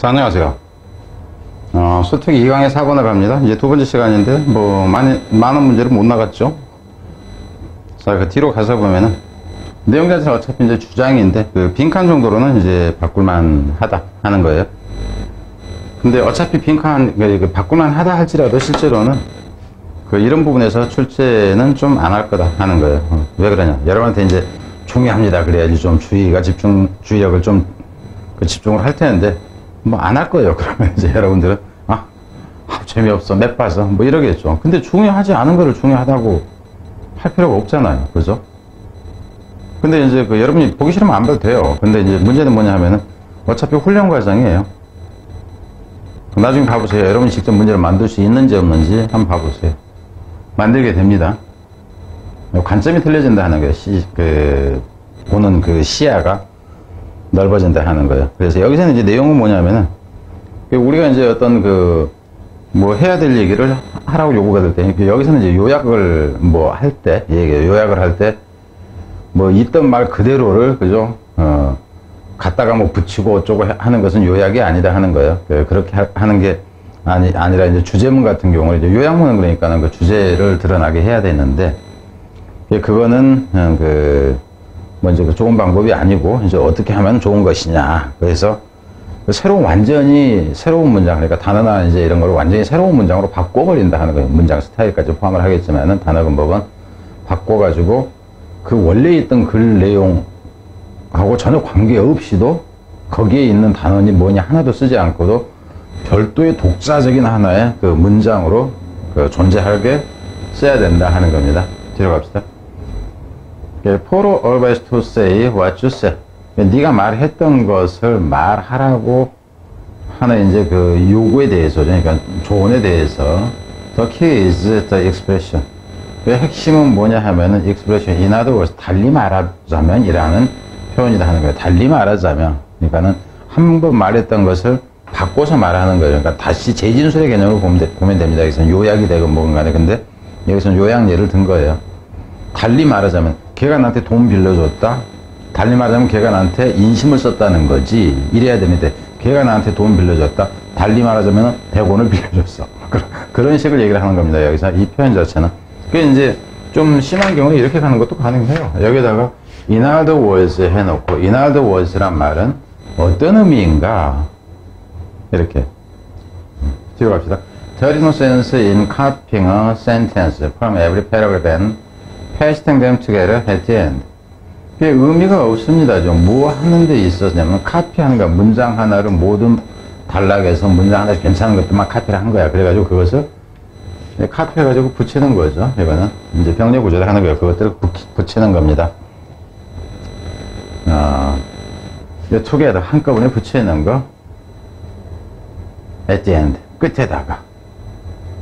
자, 안녕하세요. 수특 2강의 4번을 합니다. 이제 두 번째 시간인데, 많은 문제를 못 나갔죠. 자, 그 뒤로 가서 보면은, 내용 자체는 어차피 이제 주장인데, 그 빈칸 정도로는 이제 바꿀만 하다 하는 거예요. 근데 어차피 빈칸, 바꿀만 하다 할지라도 실제로는, 이런 부분에서 출제는 좀 안 할 거다 하는 거예요. 왜 그러냐. 여러분한테 이제 중요합니다. 그래야지 좀 주의력을 좀 집중을 할 텐데, 안 할 거예요. 그러면 이제 여러분들은, 재미없어, 맵 봐서, 이러겠죠. 근데 중요하지 않은 거를 중요하다고 할 필요가 없잖아요. 그죠? 근데 이제 여러분이 보기 싫으면 안 봐도 돼요. 근데 이제 문제는 뭐냐 하면은, 어차피 훈련 과정이에요. 나중에 봐보세요. 여러분이 직접 문제를 만들 수 있는지 없는지 한번 봐보세요. 만들게 됩니다. 관점이 틀려진다 하는 거예요. 보는 시야가 넓어진다 하는 거예요. 그래서 여기서는 이제 내용은 뭐냐면은, 우리가 이제 어떤 해야 될 얘기를 하라고 요구가 될 때, 여기서는 이제 요약을 요약을 할 때, 있던 말 그대로를, 그죠? 갖다가 붙이고 어쩌고 하는 것은 요약이 아니다 하는 거예요. 그렇게 하는 게 아니라 이제 주제문 같은 경우는 이제 요약문은 그러니까는 그 주제를 드러나게 해야 되는데, 그거는 좋은 방법이 아니고, 이제 어떻게 하면 좋은 것이냐. 그래서, 완전히 새로운 문장, 그러니까 단어나 이제 이런 걸 완전히 새로운 문장으로 바꿔버린다 하는 거예요. 문장 스타일까지 포함을 하겠지만은, 단어 근법은 바꿔가지고, 원래 있던 글 내용하고 전혀 관계없이도, 거기에 있는 단어니 뭐냐 하나도 쓰지 않고도, 별도의 독자적인 하나의 문장으로 존재하게 써야 된다 하는 겁니다. 뒤로 갑시다. Paul always to say what you say. 네가 말했던 것을 말하라고 하는 이제 요구에 대해서, 그러니까 조언에 대해서, the key is the expression. 핵심은 뭐냐 하면은 expression. In other words, 달리 말하자면이라는 표현이다 하는 거예요. 달리 말하자면, 그러니까는 한 번 말했던 것을 바꿔서 말하는 거예요. 그러니까 다시 재진술의 개념을 보면 됩니다. 여기서는 요약이 되건 뭐건 간에. 근데 여기서는 요약 예를 든 거예요. 달리 말하자면, 걔가 나한테 돈 빌려줬다? 달리 말하자면 걔가 나한테 인심을 썼다는 거지. 이래야 되는데, 걔가 나한테 돈 빌려줬다? 달리 말하자면 100원을 빌려줬어. 그런 식으로 얘기를 하는 겁니다. 여기서 이 표현 자체는. 그게 이제 좀 심한 경우에 이렇게 가는 것도 가능해요. 여기다가 in other words 해놓고, in other words란 말은 어떤 의미인가? 이렇게. 뒤로 갑시다. There is no sense in copying a sentence from every paragraph and pasting them together at the end. 그게 의미가 없습니다. 뭐 하는 데 있었냐면, 카피하는 거야. 문장 하나를 모든 단락에서 문장 하나씩 괜찮은 것들만 카피를 한 거야. 그래가지고 그것을 카피해가지고 붙이는 거죠. 이거는 이제 병렬 구조를 하는 거예요. 그것들을 붙이는 겁니다. together 한꺼번에 붙이는 거. at the end. 끝에다가.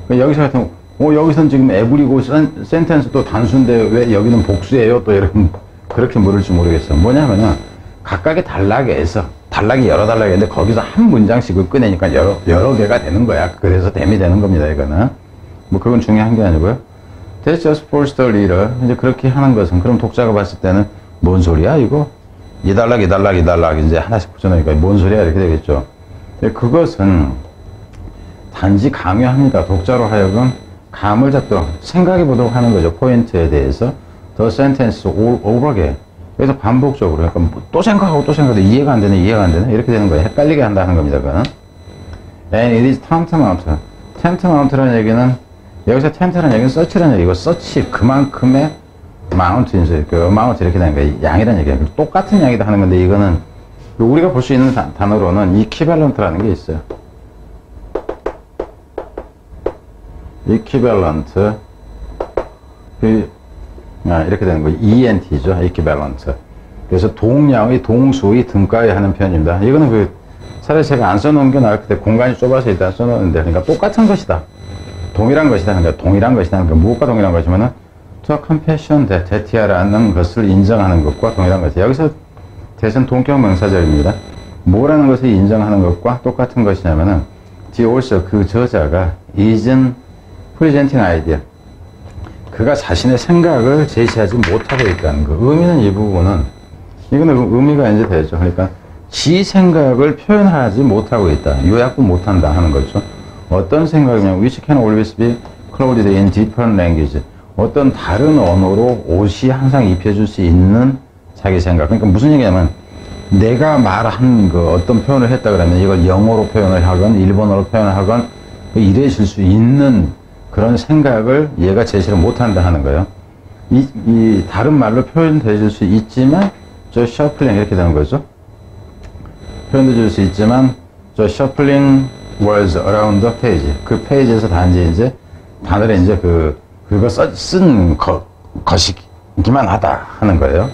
여기서 같은 여기선 지금 every고 센텐스도 단수인데 왜 여기는 복수예요? 또 이런, 그렇게 물을지 모르겠어. 뭐냐면은, 각각의 단락에서, 단락이 여러 단락인데 거기서 한 문장씩을 꺼내니까 여러 개가 되는 거야. 그래서 댐이 되는 겁니다, 이거는. 그건 중요한 게 아니고요. That's just for the reader. 이제 그렇게 하는 것은, 그럼 독자가 봤을 때는, 뭔 소리야, 이거? 이 단락, 이제 하나씩 붙여놓으니까 뭔 소리야? 이렇게 되겠죠. 그것은 단지 강요합니다. 독자로 하여금 감을 잡도록 생각해 보도록 하는 거죠. 포인트에 대해서. The sentence all over again. 그래서 반복적으로, 또 생각하고 이해가 안 되네. 이렇게 되는 거예요. 헷갈리게 한다는 겁니다, 그거는. And it is tantamount. tantamount라는 얘기는, 여기서 tantamount라는 얘기는 search라는 얘기고, search, 그만큼의 amount, amount 이렇게 되는 거예요. 양이라는 얘기예요. 똑같은 양이다 하는 건데, 이거는, 우리가 볼 수 있는 단어로는 equivalent라는 게 있어요. equivalent. 이렇게 되는 거예요. ENT죠. equivalent. 그래서 동량의 동수의 등가에 하는 표현입니다. 이거는 차라리 제가 안 써놓은 게 나을 때 공간이 좁아서 일단 써놓는데, 그러니까 똑같은 것이다. 동일한 것이다. 그러니까 동일한 것이다. 그러니까 무엇과 동일한 것이면은, to compassion that이라는 것을 인정하는 것과 동일한 것이다. 여기서 대신 동격 명사절입니다. 뭐라는 것을 인정하는 것과 똑같은 것이냐면은, the author, 그 저자가 isn't presenting idea. 그가 자신의 생각을 제시하지 못하고 있다는 거. 의미는 이 부분은, 이거는 의미가 이제 되죠. 그러니까 지 생각을 표현하지 못하고 있다. 요약도 못한다 하는 거죠. 어떤 생각이냐면 which can always be clothed in different language. 어떤 다른 언어로 옷이 항상 입혀줄 수 있는 자기 생각. 그러니까 무슨 얘기냐면 내가 말한 그 어떤 표현을 했다 그러면 이걸 영어로 표현을 하건 일본어로 표현을 하건 이래질 수 있는 그런 생각을 얘가 제시를 못한다 하는 거예요. 이 다른 말로 표현될 수 있지만 저 shuffling 이렇게 되는 거죠. 표현될 수 있지만 저 shuffling words around the page. 그 페이지에서 단지 이제 단어를 이제 그거 쓴 것이기만 하다 하는 거예요.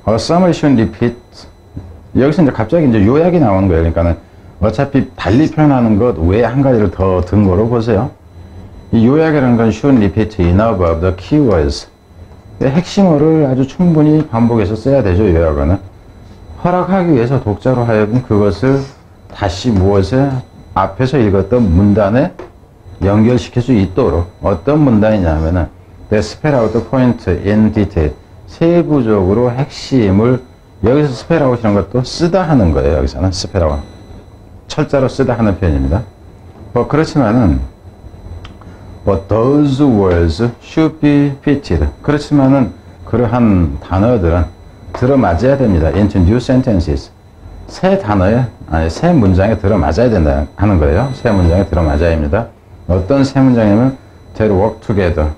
Summary should repeat. 여기서 이제 갑자기 이제 요약이 나오는 거예요. 그러니까는 어차피 달리 표현하는 것 외에 한 가지를 더 든 거로 보세요. 이 요약이라는 건 should repeat enough of the keywords. 핵심어를 아주 충분히 반복해서 써야 되죠. 요약어는. 허락하기 위해서 독자로 하여금 그것을 다시 무엇에 앞에서 읽었던 문단에 연결시킬 수 있도록 어떤 문단이냐면은 they spell out the point in detail. 세부적으로 핵심을 여기서 spell out이라는 것도 쓰다 하는 거예요. 여기서는 spell out. 철자로 쓰다 하는 표현입니다. 그렇지만은 but those words should be fitted. 그렇지만은 그러한 단어들은 들어맞아야 됩니다. into new sentences. 새 단어에, 아니, 새 문장에 들어맞아야 된다 하는 거예요. 새 문장에 들어맞아야 합니다. 어떤 새 문장이냐면 that work together.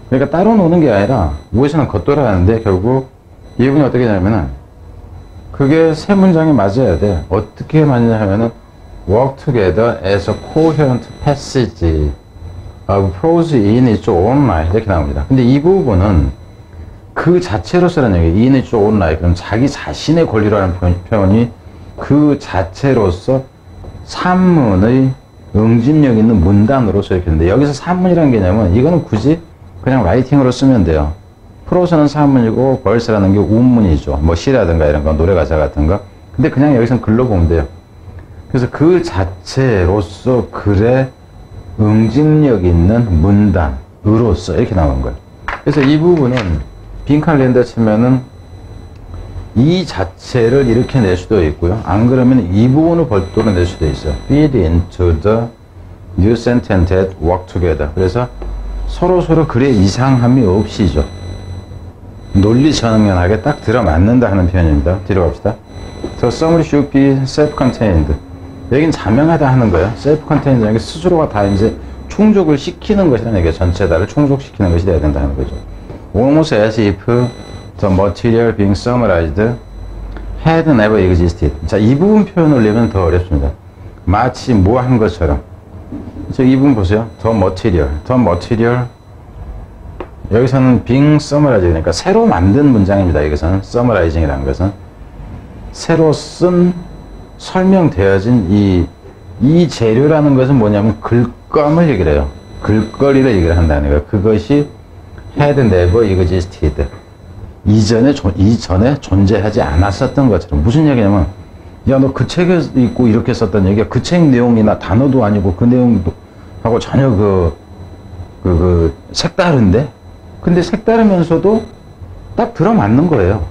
그러니까 따로 노는 게 아니라 무엇이나 겉돌아 하는데 결국 이분이 어떻게 하냐면은 그게 새 문장에 맞아야 돼. 어떻게 맞냐 하면은 work together as a coherent passage of prose in its own right 이렇게 나옵니다. 근데 이 부분은 그 자체로서라는 얘기, in its own right. 그럼 자기 자신의 권리라는 표현이 그 자체로서 산문의 응집력 있는 문단으로서 이렇게 되는데 여기서 산문이라는 개념은 이거는 굳이 그냥 라이팅으로 쓰면 돼요. 프로서는 산문이고 벌스라는 게 운문이죠. 뭐 시라든가 이런 거, 노래 가사 같은 거. 근데 그냥 여기서는 글로 보면 돼요. 그래서 그 자체로서 글에 응집력 있는 문단으로서 이렇게 나온 거예요. 그래서 이 부분은 빈칸을 낸다 치면은 이 자체를 이렇게 낼 수도 있고요. 안 그러면 이 부분을 별도로 낼 수도 있어요. Feed into the new sentence that work together. 그래서 서로 글의 이상함이 없이죠. 논리 정연하게 딱 들어맞는다 하는 표현입니다. 뒤로 갑시다. The summary should be self-contained. 여긴 자명하다 하는 거예요. self-contained라는 게 스스로가 다 이제 충족을 시키는 것이라는 얘기예요. 전체 다를 충족시키는 것이 돼야 된다는 거죠. Almost as if the material being summarized had never existed. 자, 이 부분 표현을 내면 더 어렵습니다. 마치 뭐 한 것처럼. 이 부분 보세요. The material. 여기서는 being summarized. 그러니까 새로 만든 문장입니다. 여기서는 summarizing이라는 것은 새로 쓴 설명되어진 이 재료라는 것은 뭐냐면 글감을 얘기를 해요. 글거리를 얘기를 한다는 거예요. 그것이 had never existed. 이전에 존재하지 않았었던 것처럼. 무슨 얘기냐면, 야, 너 그 책에 있고 이렇게 썼던 얘기가 그 책 내용이나 단어도 아니고 그 내용도 하고 전혀 색다른데? 근데 색다르면서도 딱 들어맞는 거예요.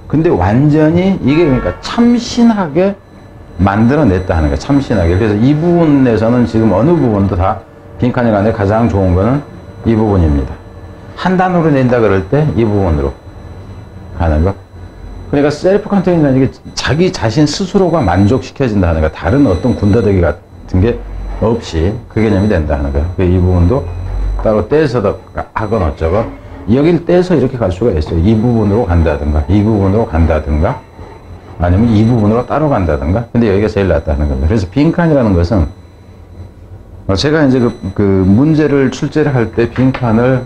근데 완전히 이게 그러니까 참신하게 만들어냈다 하는 거예요. 참신하게. 그래서 이 부분에서는 지금 어느 부분도 다 빈칸이 간에 가장 좋은 거는 이 부분입니다. 한 단어로 낸다 그럴 때 이 부분으로 하는 거. 그러니까 셀프 컨테인이라는 게 자기 자신 스스로가 만족시켜진다 하는 거. 다른 어떤 군더더기 같은 게 없이 그 개념이 된다 하는 거예요. 이 부분도 따로 떼서 하건 어쩌고 여길 떼서 이렇게 갈 수가 있어요. 이 부분으로 간다든가 이 부분으로 간다든가 아니면 이 부분으로 따로 간다든가. 근데 여기가 제일 낫다는 겁니다. 그래서 빈칸이라는 것은 제가 이제 그 문제를 출제를 할 때 빈칸을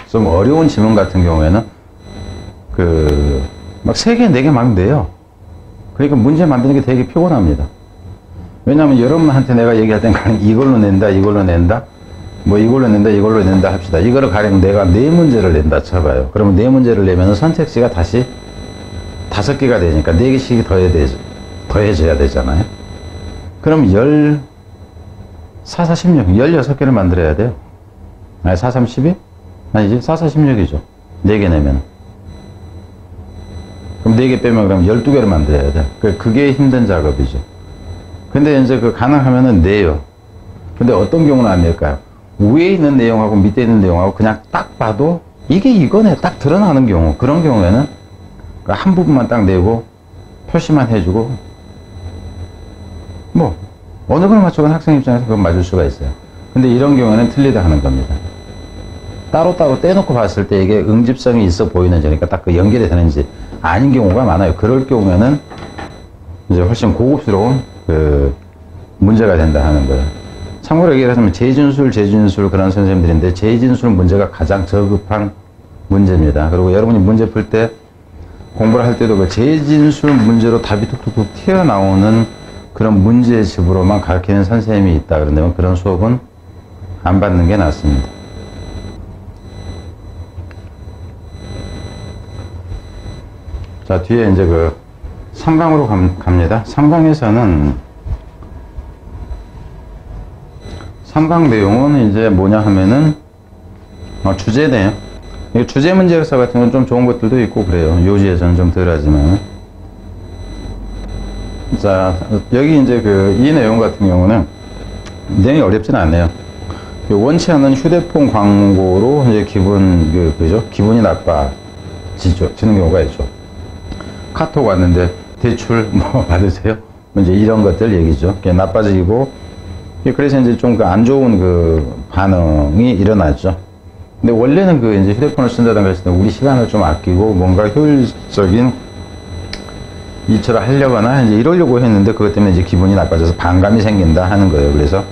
좀 어려운 지문 같은 경우에는 막 3개, 4개 막 내요. 그러니까 문제 만드는 게 되게 피곤합니다. 왜냐하면 여러분한테 내가 얘기할 땐 가령 이걸로 낸다, 뭐 이걸로 낸다 합시다. 이거를 가령 내가 4문제를 낸다 쳐봐요. 그러면 4문제를 내면 선택지가 다시 5개가 되니까 4개씩 더해져야 되잖아요. 그럼 4, 4, 16, 16개를 만들어야 돼요. 아니, 4, 3, 12? 아니지, 4, 4, 16이죠. 4개 내면. 그럼 4개 빼면 그럼 12개를 만들어야 돼. 그게 힘든 작업이죠. 근데 이제 가능하면은 내요. 근데 어떤 경우는 안 낼까요? 위에 있는 내용하고 밑에 있는 내용하고 그냥 딱 봐도 이게 이거네 딱 드러나는 경우, 그런 경우에는 한 부분만 딱 내고 표시만 해주고 뭐 어느 걸 맞추건 학생 입장에서 그건 맞을 수가 있어요. 근데 이런 경우에는 틀리다 하는 겁니다. 따로따로 떼놓고 봤을 때 이게 응집성이 있어 보이는지, 그러니까 딱 그 연결이 되는지 아닌 경우가 많아요. 그럴 경우에는 이제 훨씬 고급스러운 문제가 된다 하는 거예요. 참고로 얘기를 하자면 재진술 그런 선생님들인데 재진술 문제가 가장 저급한 문제입니다. 그리고 여러분이 문제 풀 때 공부를 할 때도 그 재진술 문제로 답이 툭툭툭 튀어나오는 그런 문제집으로만 가르치는 선생님이 있다 그런다면 그런 수업은 안 받는 게 낫습니다. 자, 뒤에 이제 3강으로 갑니다. 3강에서는 3강 내용은 이제 뭐냐 하면은 주제네요. 주제 문제서 같은 건 좀 좋은 것들도 있고 그래요. 요지에서는 좀 덜하지만. 자, 여기 이제 이 내용 같은 경우는 내용이 어렵진 않네요. 원치 않는 휴대폰 광고로 이제 기분이 나빠지는 경우가 있죠. 카톡 왔는데 대출 뭐 받으세요? 이제 이런 것들 얘기죠. 나빠지고, 그래서 이제 좀 안 좋은 반응이 일어나죠. 근데 원래는 이제 휴대폰을 쓴다든가 했을 때 우리 시간을 좀 아끼고 뭔가 효율적인 일처를 하려거나 이제 이러려고 했는데 그것 때문에 이제 기분이 나빠져서 반감이 생긴다 하는 거예요. 그래서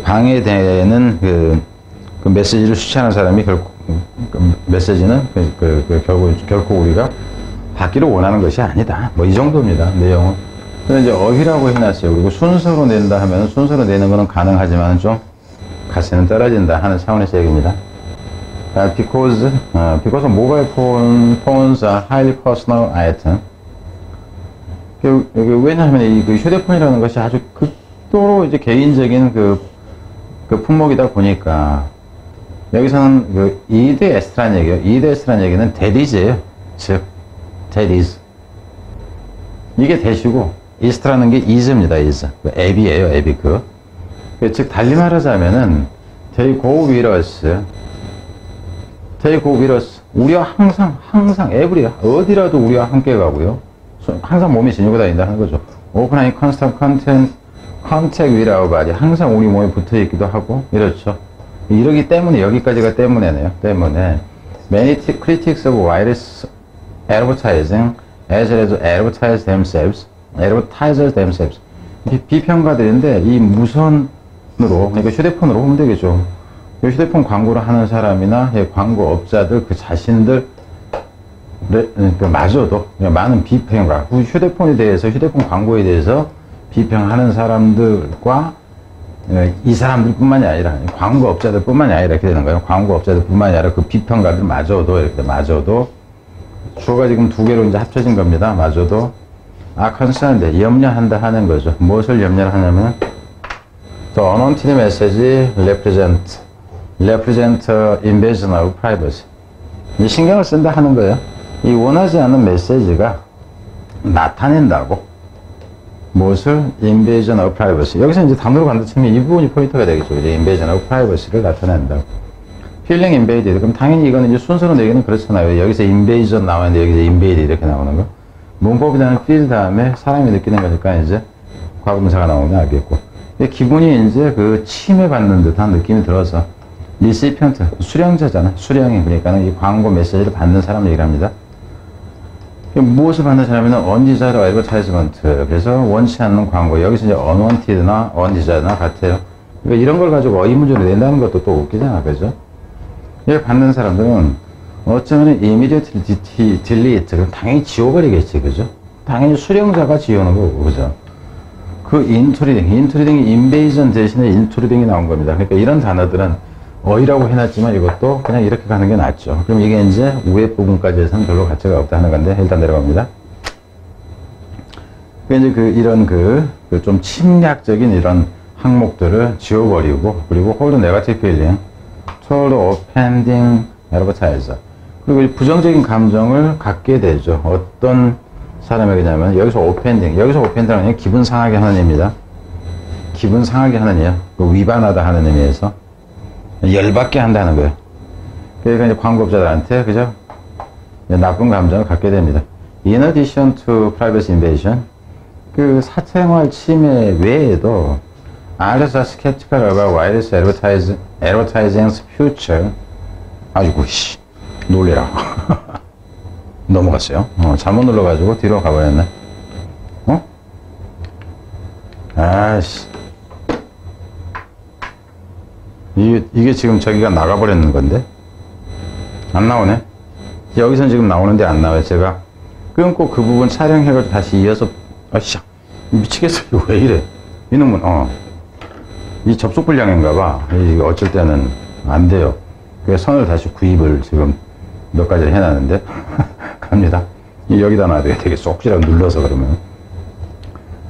방해되는 그 메시지를 수취하는 사람이 메시지는 결코 우리가 받기를 원하는 것이 아니다. 뭐 이 정도입니다. 내용은. 근데 이제 어휘라고 해놨어요. 그리고 순서로 낸다 하면 순서로 내는 거는 가능하지만 좀 가치는 떨어진다 하는 차원에서 얘기입니다. Because mobile phones are highly personal item. 왜냐하면 이 휴대폰이라는 것이 아주 극도로 이제 개인적인 품목이다 보니까 여기서는 id s라는 얘기예요. id s라는 얘기는 that is예요. 즉 that is. 이게 that이고 is라는 게 is입니다. is. 앱이에요. 앱이 즉 달리 말하자면은 they go with us. they go with us. 우리와 항상 every 어디라도 우리와 함께 가고요. 항상 몸에 지니고 다닌다 하는 거죠. open constant contact with our body. 항상 우리 몸에 붙어 있기도 하고 이렇죠. 이러기 때문에 여기까지가 때문에네요. 때문에 many critics of wireless advertising as well as advertisers themselves. 비평가들인데 이 무선으로, 그러니까 휴대폰으로 보면 되겠죠. 휴대폰 광고를 하는 사람이나 광고업자들 자신들 마저도 많은 비평가, 휴대폰에 대해서, 휴대폰 광고에 대해서 비평하는 사람들과 이 사람들 뿐만이 아니라 광고업자들 뿐만이 아니라 이렇게 되는 거예요. 광고업자들 뿐만이 아니라 비평가들 마저도 이렇게 주어가 지금 2개로 이제 합쳐진 겁니다. 마저도 concerned, 염려한다 하는 거죠. 무엇을 염려를 하냐면 the unwanted message represent invasion of privacy. 이 신경을 쓴다 하는 거예요. 이 원하지 않는 메시지가 나타낸다고. 무엇을? invasion of privacy. 여기서 이제 단어로 간다치면 이 부분이 포인트가 되겠죠. 이제 invasion of privacy를 나타낸다고. feeling invaded. 그럼 당연히 이거는 이제 순서로 내기는 그렇잖아요. 여기서 invasion 나오는데 여기서 invade 이렇게 나오는 거. 문법이라는 feel 다음에 사람이 느끼는 거니까 이제 과거분사가 나오면 알겠고. 기분이 이제 침해받는 듯한 느낌이 들어서 recipient, 수령자잖아. 수령이. 그러니까는 이 광고 메시지를 받는 사람 얘기를 합니다. 무엇을 받는 사람이면 undesired advertisement. 그래서 원치 않는 광고. 여기서 이제 unwanted나 undesired나 같아요. 그러니까 이런 걸 가지고 어휘 문제를 낸다는 것도 또 웃기잖아. 그죠? 이걸 받는 사람들은 어쩌면 immediately delete. 그럼 당연히 지워버리겠지. 그죠? 당연히 수령자가 지우는 거고. 그죠? intruding, invasion 대신에 intruding이 나온 겁니다. 그러니까 이런 단어들은 어휘라고 해놨지만 이것도 그냥 이렇게 가는 게 낫죠. 그럼 이게 이제 위에 부분까지 해서는 별로 가치가 없다 하는 건데, 일단 내려갑니다. 이제 이런 좀 침략적인 이런 항목들을 지워버리고, 그리고 hold negative feeling toward offending advertiser. 그리고 이 부정적인 감정을 갖게 되죠. 어떤 사람에게냐면, 여기서 오펜딩은 기분 상하게 하는 의미입니다. 기분 상하게 하는 의미야. 위반하다 하는 의미에서. 열받게 한다는 거예요. 그러니까 이제 광고업자들한테, 그죠? 나쁜 감정을 갖게 됩니다. In addition to privacy invasion, 그 사생활 침해 외에도, others are skeptical about wireless advertising's future. 아이고, 놀래라. 넘어갔어요. 잘못 눌러가지고 뒤로 가버렸네. 아이씨. 이게 지금 저기가 나가버렸는 건데? 안 나오네? 여기선 지금 나오는데 안 나와요. 제가 끊고 그 부분 촬영해가지고 다시 이어서, 아이씨, 미치겠어. 이거 왜 이래? 이놈은, 이 접속 불량인가봐. 이게 어쩔 때는 안 돼요. 그래서 선을 다시 구입을 지금 몇 가지를 해놨는데. 갑니다. 여기다 놔둬야 되겠어. 혹시라도 눌러서 그러면.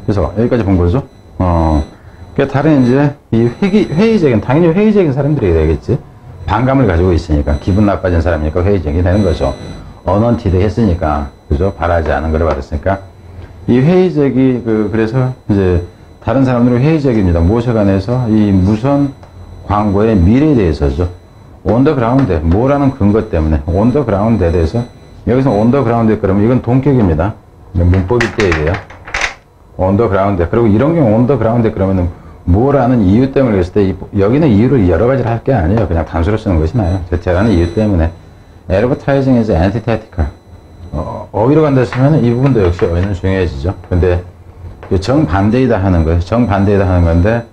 그래서 여기까지 본 거죠. 다른 이제 이 회의적인, 당연히 회의적인 사람들이 되겠지. 반감을 가지고 있으니까, 기분 나빠진 사람이니까 회의적이 되는 거죠. 언언티드 했으니까, 그죠? 바라지 않은 걸 받았으니까. 이 회의적이, 그래서 이제 다른 사람들은 회의적입니다. 무엇에 관해서? 이 무선 광고의 미래에 대해서죠. 온더그라운드, 뭐라는 근거 때문에, 온더그라운드에 대해서, 여기서 온더그라운드 그러면 이건 동격입니다. 문법이 떼야 돼요. 온더그라운드. 그리고 이런 경우 온더그라운드 그러면은 뭐라는 이유 때문에 그랬을 때, 여기는 이유를 여러 가지를 할 게 아니에요. 그냥 단수로 쓰는 것이 나아요. 대체라는 이유 때문에. Advertising is antithetical. 어휘로 간다 했으면 이 부분도 역시 어휘는 중요해지죠. 근데 정반대이다 하는 거예요. 정반대이다 하는 건데,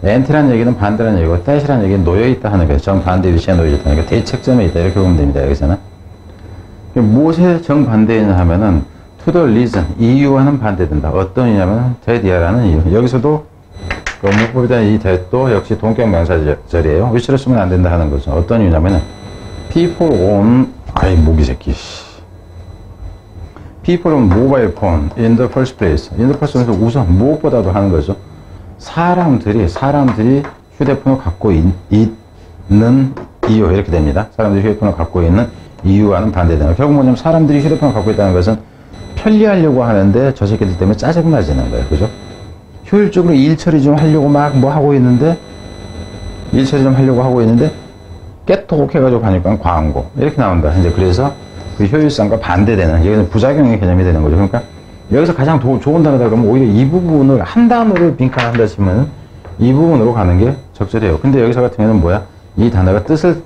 anti라는 얘기는 반대라는 얘기고, that이라는 얘기는 놓여있다 하는 거예요. 정반대 위치에 놓여있다. 그러니까 대책점에 있다. 이렇게 보면 됩니다. 여기서는. 무엇에 정반대이냐 하면은, to the reason, 이유와는 반대된다. 어떤 이유냐면, that이라는 이유. 여기서도, 문법에 대한 이 that도 역시 동격 명사절이에요. 위치로 쓰면 안 된다 하는 거죠. 어떤 이유냐면은, people on, 모기 새끼. people on mobile phone in the first place. in the first place 우선 무엇보다도 하는 거죠. 사람들이 휴대폰을 갖고 있는 이유, 이렇게 됩니다. 사람들이 휴대폰을 갖고 있는 이유와는 반대되는. 결국 뭐냐면 사람들이 휴대폰을 갖고 있다는 것은 편리하려고 하는데 저 새끼들 때문에 짜증나지는 거예요. 그죠? 효율적으로 일 처리 좀 하려고 막 뭐 하고 있는데, 깨톡 해가지고 가니까 광고. 이렇게 나온다. 이제 그래서 그 효율성과 반대되는, 여기는 부작용의 개념이 되는 거죠. 그러니까 여기서 가장 좋은 단어다 그러면 오히려 이 부분을 한 단어를 빈칸한다 치면 이 부분으로 가는 게 적절해요. 근데 여기서 같은 경우는 뭐야? 이 단어가 뜻을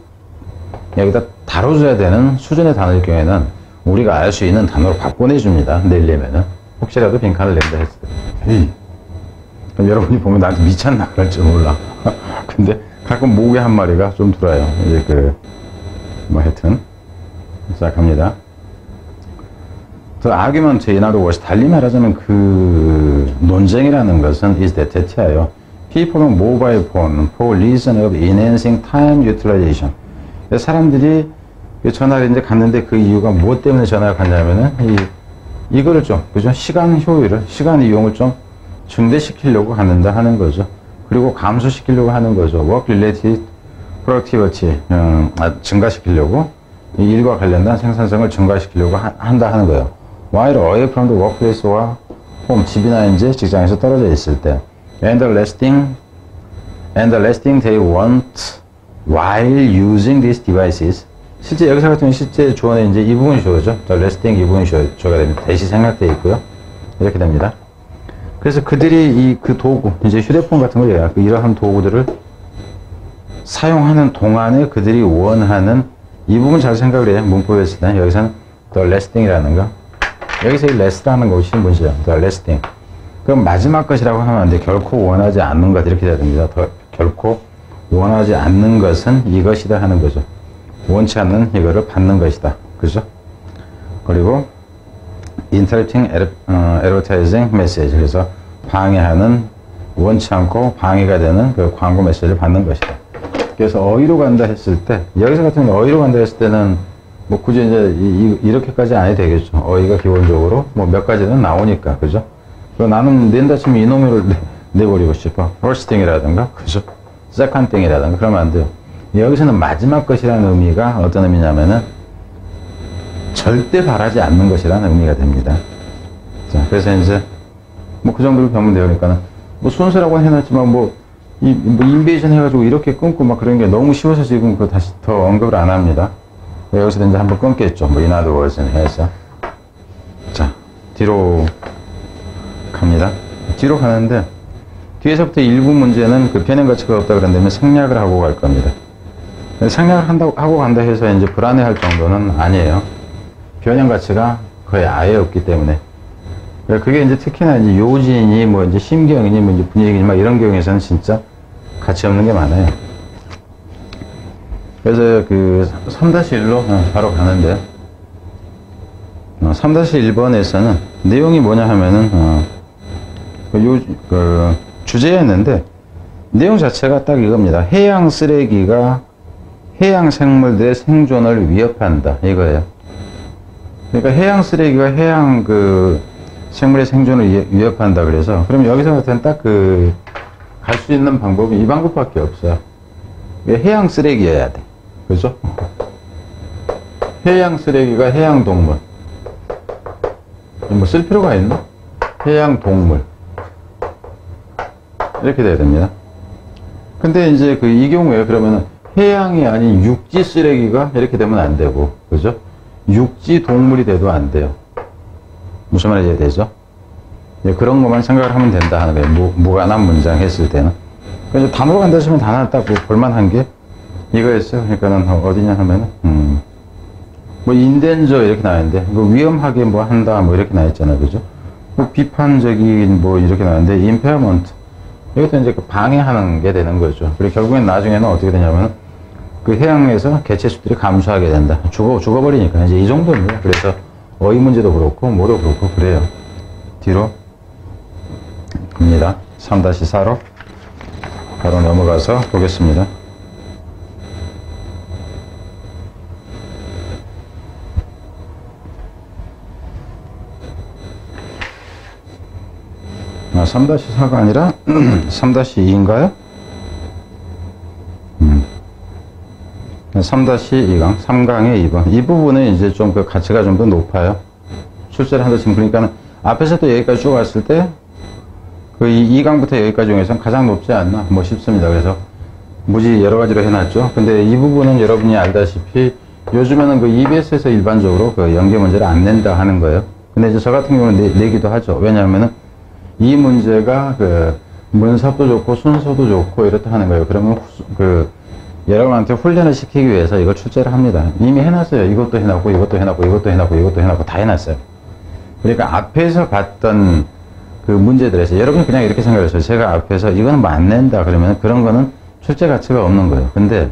여기다 다뤄줘야 되는 수준의 단어일 경우에는 우리가 알 수 있는 단어로 바꿔내줍니다. 내려면은. 혹시라도 빈칸을 낸다 했을 때. 그럼 여러분이 보면 나한테 미쳤나 그럴지 몰라. 근데 가끔 모기 한 마리가 좀 들어요. 이제 하여튼. 시작합니다. The argument, in other words, 달리 말하자면 그 논쟁이라는 것은 is that예요. People on mobile phone for reason of enhancing time utilization. 사람들이 전화를 이제 갔는데 그 이유가 무엇 때문에 전화를 갔냐면은 이거를 좀, 그죠? 시간 이용을 좀 증대시키려고 갖는다 하는 거죠. 그리고 감소시키려고 하는 거죠. Work-related productivity, 증가시키려고. 이 일과 관련된 생산성을 증가시키려고 한다 하는 거예요. While away from the workplace와 home, 집이나 이제 직장에서 떨어져 있을 때. And the last thing they want while using these devices. 실제 여기서 같은 경우 실제 주어는 이제 이 부분이 주어죠. The last thing 이 부분이 주어가 됩니다. 대시 생략되어 있고요. 이렇게 됩니다. 그래서 그들이 그 도구, 이제 휴대폰 같은 거 얘기해요. 이러한 도구들을 사용하는 동안에 그들이 원하는 이 부분 잘 생각을 해요. 문법에 있을 때 여기서는 the last thing이라는 거. 여기서 이 last라는 것이 문제죠. the last thing. 그럼 마지막 것이라고 하면 안 돼. 결코 원하지 않는 것 이렇게 돼야 됩니다. 결코 원하지 않는 것은 이것이다 하는 거죠. 원치 않는 이거를 받는 것이다. 그죠? 그리고 interrupting advertising message. 그래서 방해하는, 원치 않고 방해가 되는 그 광고 메시지를 받는 것이다. 그래서 어휘로 간다 했을 때, 여기서 같은 경우 어휘로 간다 했을 때는 뭐 굳이 이제 이렇게까지 안 해도 되겠죠. 어휘가 기본적으로 뭐 몇 가지는 나오니까. 그죠? 그리고 나는 낸다 치면 이놈을 내버리고 싶어. first thing이라든가, 그죠? second thing이라든가, 그러면 안 돼요. 여기서는 마지막 것이라는 의미가 어떤 의미냐면은, 절대 바라지 않는 것이라는 의미가 됩니다. 자, 그래서 이제 뭐 그 정도로 배우면 돼요. 그러니까는 뭐 순서라고 해놨지만 뭐 인베이션 해가지고 이렇게 끊고 막 그런 게 너무 쉬워서 지금 그 다시 더 언급을 안 합니다. 여기서 이제 한번 끊겠죠. 뭐 in other words는 해서. 자, 뒤로 갑니다. 뒤로 가는데 뒤에서부터 일부 문제는 그 변형 가치가 없다 그런다면 생략을 하고 갈 겁니다. 생략을 하고 간다 해서 이제 불안해할 정도는 아니에요. 변형 가치가 거의 아예 없기 때문에. 그게 이제 특히나 이제 요진이 뭐 이제 심경이니 뭐 이제 분위기니 막 이런 경우에서는 진짜 가치 없는 게 많아요. 그래서 그 3-1로 바로 가는데 3-1번에서는 내용이 뭐냐 하면은 그 주제였는데 내용 자체가 딱 이겁니다. 해양 쓰레기가 해양 생물들의 생존을 위협한다 이거예요. 그러니까 해양 쓰레기가 해양 그 생물의 생존을 위협한다 그래서 그럼 여기서 같은 딱 그 갈 수 있는 방법이 이 방법밖에 없어요. 해양 쓰레기여야 돼. 그죠? 해양 쓰레기가 해양 동물. 뭐 쓸 필요가 있나? 해양 동물. 이렇게 돼야 됩니다. 근데 이제 그 이 경우에 그러면은 해양이 아닌 육지 쓰레기가 이렇게 되면 안 되고, 그죠? 육지 동물이 돼도 안 돼요. 무슨 말인지 되죠? 그런 것만 생각을 하면 된다 하는 거예요. 무관한 문장 했을 때는. 그래서 단어로 간다 하시면 단어 딱 볼만한 게 이거였어요. 그러니까는 어디냐 하면은, 뭐 인덴저 이렇게 나왔는데, 뭐 위험하게 뭐 한다 뭐 이렇게 나왔잖아요. 그죠? 뭐 비판적인 뭐 이렇게 나왔는데, 임페어먼트. 이것도 이제 그 방해하는 게 되는 거죠. 그리고 결국엔 나중에는 어떻게 되냐면은, 그 해양에서 개체수들이 감소하게 된다. 죽어버리니까. 이제 이 정도입니다. 그래서 어휘 문제도 그렇고, 뭐도 그렇고, 그래요. 뒤로 갑니다. 3-4로 바로 넘어가서 보겠습니다. 아, 3-4가 아니라 3-2인가요? 3-2강, 3강의 2번. 이 부분은 이제 좀 그 가치가 좀 더 높아요. 출제를 한다 치면, 그러니까는 앞에서 또 여기까지 쭉 왔을 때, 그 2강부터 여기까지 중에서는 가장 높지 않나, 뭐 싶습니다. 그래서 무지 여러 가지로 해놨죠. 근데 이 부분은 여러분이 알다시피 요즘에는 그 EBS에서 일반적으로 그 연계 문제를 안 낸다 하는 거예요. 근데 이제 저 같은 경우는 내기도 하죠. 왜냐하면은 이 문제가 그 문sab도 좋고 순서도 좋고 이렇다 하는 거예요. 그러면 그 여러분한테 훈련을 시키기 위해서 이걸 출제를 합니다. 이미 해놨어요. 이것도 해놨고, 이것도 해놨고, 이것도 해놨고, 이것도 해놨고, 다 해놨어요. 그러니까 앞에서 봤던 그 문제들에서 여러분이 그냥 이렇게 생각했어요. 제가 앞에서 이거는 뭐 안 낸다 그러면 그런 거는 출제 가치가 없는 거예요. 근데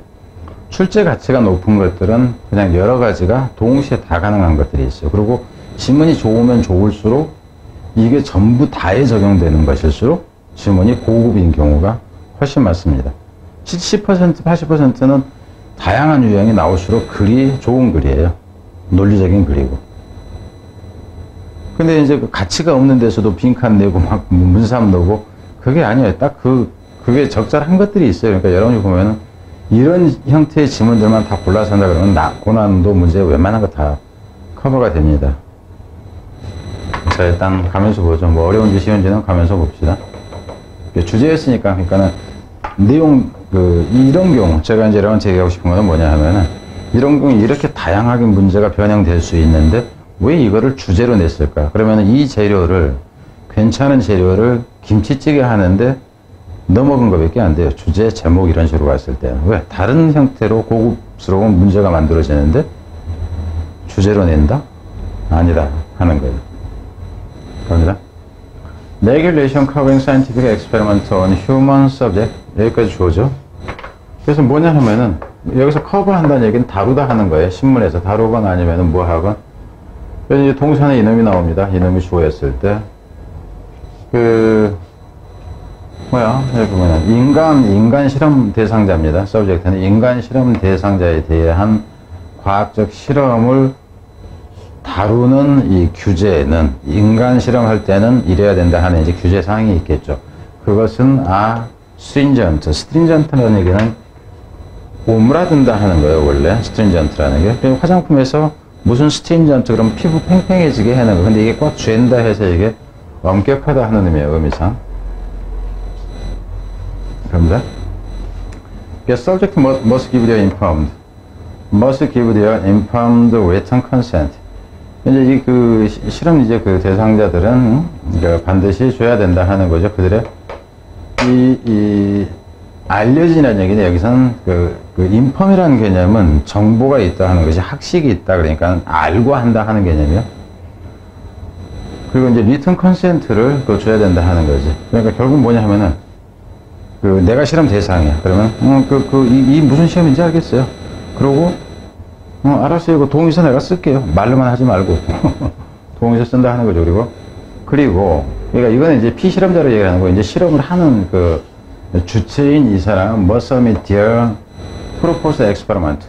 출제 가치가 높은 것들은 그냥 여러 가지가 동시에 다 가능한 것들이 있어요. 그리고 지문이 좋으면 좋을수록 이게 전부 다에 적용되는 것일수록 지문이 고급인 경우가 훨씬 많습니다. 70%, 80%는 다양한 유형이 나올수록 글이 좋은 글이에요. 논리적인 글이고. 근데 이제 그 가치가 없는 데서도 빈칸 내고 막 문삼 넣고 그게 아니에요. 딱 그게 적절한 것들이 있어요. 그러니까 여러분이 보면은 이런 형태의 지문들만 다 골라서 한다 그러면 고난도 문제 웬만한 거 다 커버가 됩니다. 자, 일단 가면서 보죠. 뭐 어려운지 쉬운지는 가면서 봅시다. 주제였으니까, 그러니까는 내용, 이런 경우, 제가 이제 여러분 제기하고 싶은 거는 뭐냐 하면은, 이런 경우 이렇게 다양하게 문제가 변형될 수 있는데, 왜 이거를 주제로 냈을까? 그러면은 이 재료를, 괜찮은 재료를 김치찌개 하는데 넣어먹은 것밖에 안 돼요. 주제, 제목 이런 식으로 갔을 때. 왜? 다른 형태로 고급스러운 문제가 만들어지는데, 주제로 낸다? 아니다. 하는 거예요. 갑니다. Regulation covering scientific experiment on human subject. 여기까지 주어죠. 그래서 뭐냐 하면은, 여기서 커버한다는 얘기는 다루다 하는 거예요. 신문에서 다루건 아니면은 뭐 하건. 그래서 이제 동사는 이놈이 나옵니다. 이놈이 주어였을 때. 여기 보면은, 인간 실험 대상자입니다. subject는 인간 실험 대상자에 대한 과학적 실험을 다루는 이 규제는 인간 실험할 때는 이래야 된다 하는 이제 규제 사항이 있겠죠. 그것은 stringent. stringent라는 얘기는 오므라든다 하는 거예요. 원래 stringent라는 게. 그리고 화장품에서 무슨 스팀전트 그럼 피부 팽팽해지게 하는 거. 근데 이게 꽉 쥔다 해서 이게 엄격하다 하는 의미예요, 의미상. 그럽니다. The subject must give their informed written consent. 이제 이 그 실험 이제 그 대상자들은 반드시 줘야 된다 하는 거죠. 그들의 이 알려진이라는 얘기는 여기서는 그 인펌이라는 개념은 정보가 있다 하는 것이 학식이 있다 그러니까 알고 한다 하는 개념이요. 그리고 이제 리튼 컨센트를 줘야 된다 하는 거지. 그러니까 결국 뭐냐 하면은 내가 실험 대상이야. 그러면 이 무슨 시험인지 알겠어요. 그러고 알았어요. 이거 동의서 내가 쓸게요. 말로만 하지 말고 동의서 쓴다 하는 거죠. 그리고 그러니까 이거는 이제 피실험자로 얘기하는 거. 이제 실험을 하는 주체인 이 사람 must submit their proposed experiment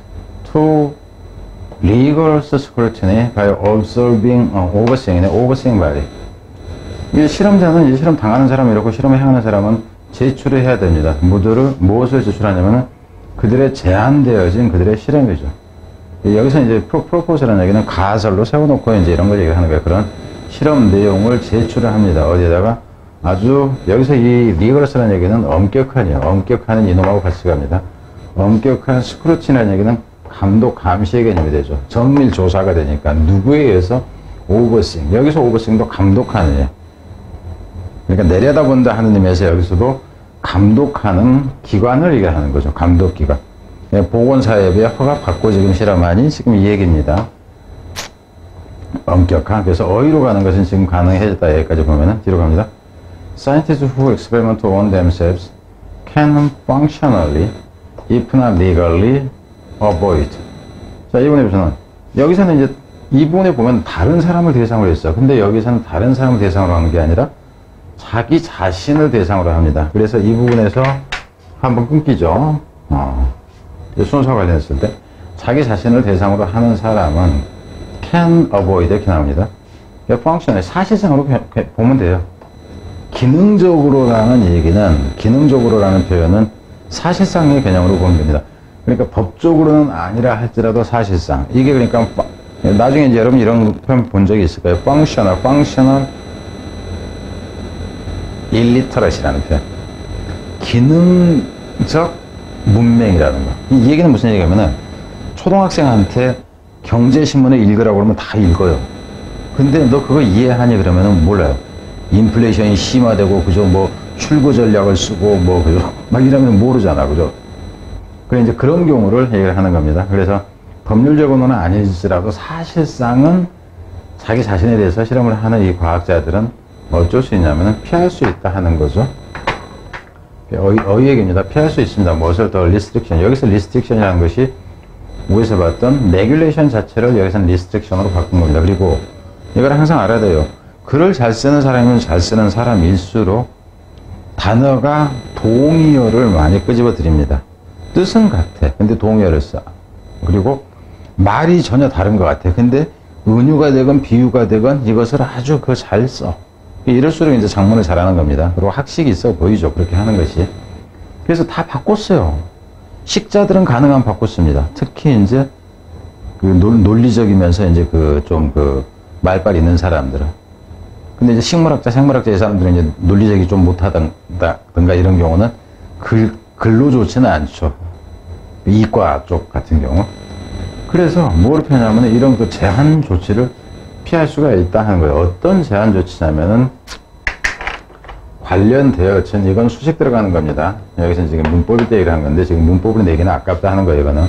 to rigorous scrutiny by overseeing body. 이 실험자는 이제 실험 당하는 사람이 이렇고 실험에 행하는 사람은 제출을 해야 됩니다. 무엇을 제출하냐면은 그들의 제한되어진 그들의 실험이죠. 여기서 이제 프로포즈라는 얘기는 가설로 세워놓고 이제 이런 걸 얘기하는 거예요. 그런 실험 내용을 제출을 합니다. 어디에다가 아주 여기서 이 리거러스라는 얘기는 엄격한 이놈하고 같이 갑니다. 엄격한 스크루티라는 얘기는 감독 감시의 개념이 되죠. 정밀 조사가 되니까 누구에 의해서 오버싱. 여기서 오버싱도 감독하는 예. 그러니까 내려다본다 하는 의미에서 여기서도 감독하는 기관을 얘기하는 거죠. 감독기관. 보건사회부에 허가받고 지금 실험하니 지금 이 얘기입니다. 엄격한. 그래서 어휘로 가는 것은 지금 가능해졌다. 여기까지 보면은 뒤로 갑니다. Scientists who experiment on themselves can functionally, if not legally, avoid. 자, 이번에 보시면 여기서는 이제 이 부분에 보면 다른 사람을 대상으로 했어. 근데 여기서는 다른 사람을 대상으로 하는 게 아니라 자기 자신을 대상으로 합니다. 그래서 이 부분에서 한번 끊기죠. 순서와 관련했을 때 자기 자신을 대상으로 하는 사람은 can avoid 이렇게 나옵니다. functional 사실상으로 보면 돼요. 기능적으로라는 얘기는 기능적으로라는 표현은 사실상의 개념으로 보면 됩니다. 그러니까 법적으로는 아니라 할지라도 사실상 이게 그러니까 나중에 이제 여러분 이런 표현 본 적이 있을 거예요. functional illiteracy라는 표현. 기능적 문맹이라는 거. 이 얘기는 무슨 얘기냐면은 초등학생한테 경제신문을 읽으라고 그러면 다 읽어요. 근데 너 그거 이해하니 그러면은 몰라요. 인플레이션이 심화되고 그죠 뭐 출구 전략을 쓰고 뭐 그죠 막 이러면 모르잖아 그죠. 그래 이제 그런 경우를 얘기를 하는 겁니다. 그래서 법률적으로는 아니지라도 사실상은 자기 자신에 대해서 실험을 하는 이 과학자들은 어쩔 수 있냐면은 피할 수 있다 하는 거죠. 어휘 얘기입니다. 피할 수 있습니다. 무엇을 더 리스트릭션. 여기서 리스트릭션이라는 것이 위에서 봤던 레귤레이션 자체를 여기서는 리스트릭션으로 바꾼 겁니다. 그리고 이걸 항상 알아야 돼요. 글을 잘 쓰는 사람이면 잘 쓰는 사람일수록 단어가 동의어를 많이 끄집어 드립니다. 뜻은 같아. 근데 동의어를 써. 그리고 말이 전혀 다른 것 같아. 근데 은유가 되건 비유가 되건 이것을 아주 잘 써. 이럴수록 이제 작문을 잘하는 겁니다. 그리고 학식이 있어 보이죠. 그렇게 하는 것이. 그래서 다 바꿨어요. 식자들은 가능하면 바꿨습니다. 특히 이제 논리적이면서 이제 말빨 있는 사람들은. 근데 이제 식물학자, 생물학자 이 사람들은 이제 논리적이 좀 못하던가 이런 경우는 글로 좋지는 않죠. 이과 쪽 같은 경우. 그래서 뭘 표현하면 이런 제한 조치를 피할 수가 있다 하는 거예요. 어떤 제한 조치냐면은 관련되어진 이건 수식 들어가는 겁니다. 여기서 지금 문법일 때 얘기를 한 건데 지금 문법으로 내기는 아깝다 하는 거예요. 이거는.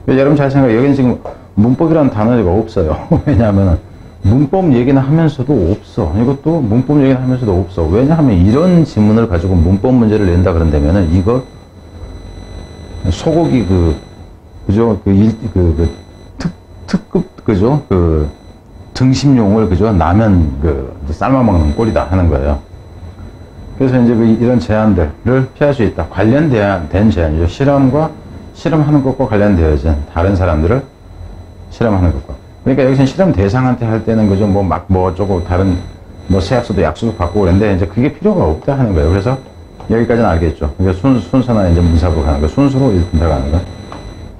여러분 잘 생각해요. 여기는 지금 문법이라는 단어가 없어요. 왜냐하면 문법 얘기는 하면서도 없어. 이것도 문법 얘기는 하면서도 없어. 왜냐하면 이런 지문을 가지고 문법 문제를 낸다 그런다면은 이거 소고기 그죠? 특급 그죠? 등심용을 그죠? 라면 삶아 먹는 꼴이다 하는 거예요. 그래서 이제 이런 제한들을 피할 수 있다. 관련된 제한이죠. 실험하는 것과 관련되어진 다른 사람들을 실험하는 것과. 그러니까 여기서 실험 대상한테 할 때는 그죠? 어쩌고 다른 세약서도 약수도 받고 그랬는데 이제 그게 필요가 없다 하는 거예요. 그래서 여기까지는 알겠죠. 그러니까 순서나 이제 문사부로 가는 거. 순서로 분석하는 거.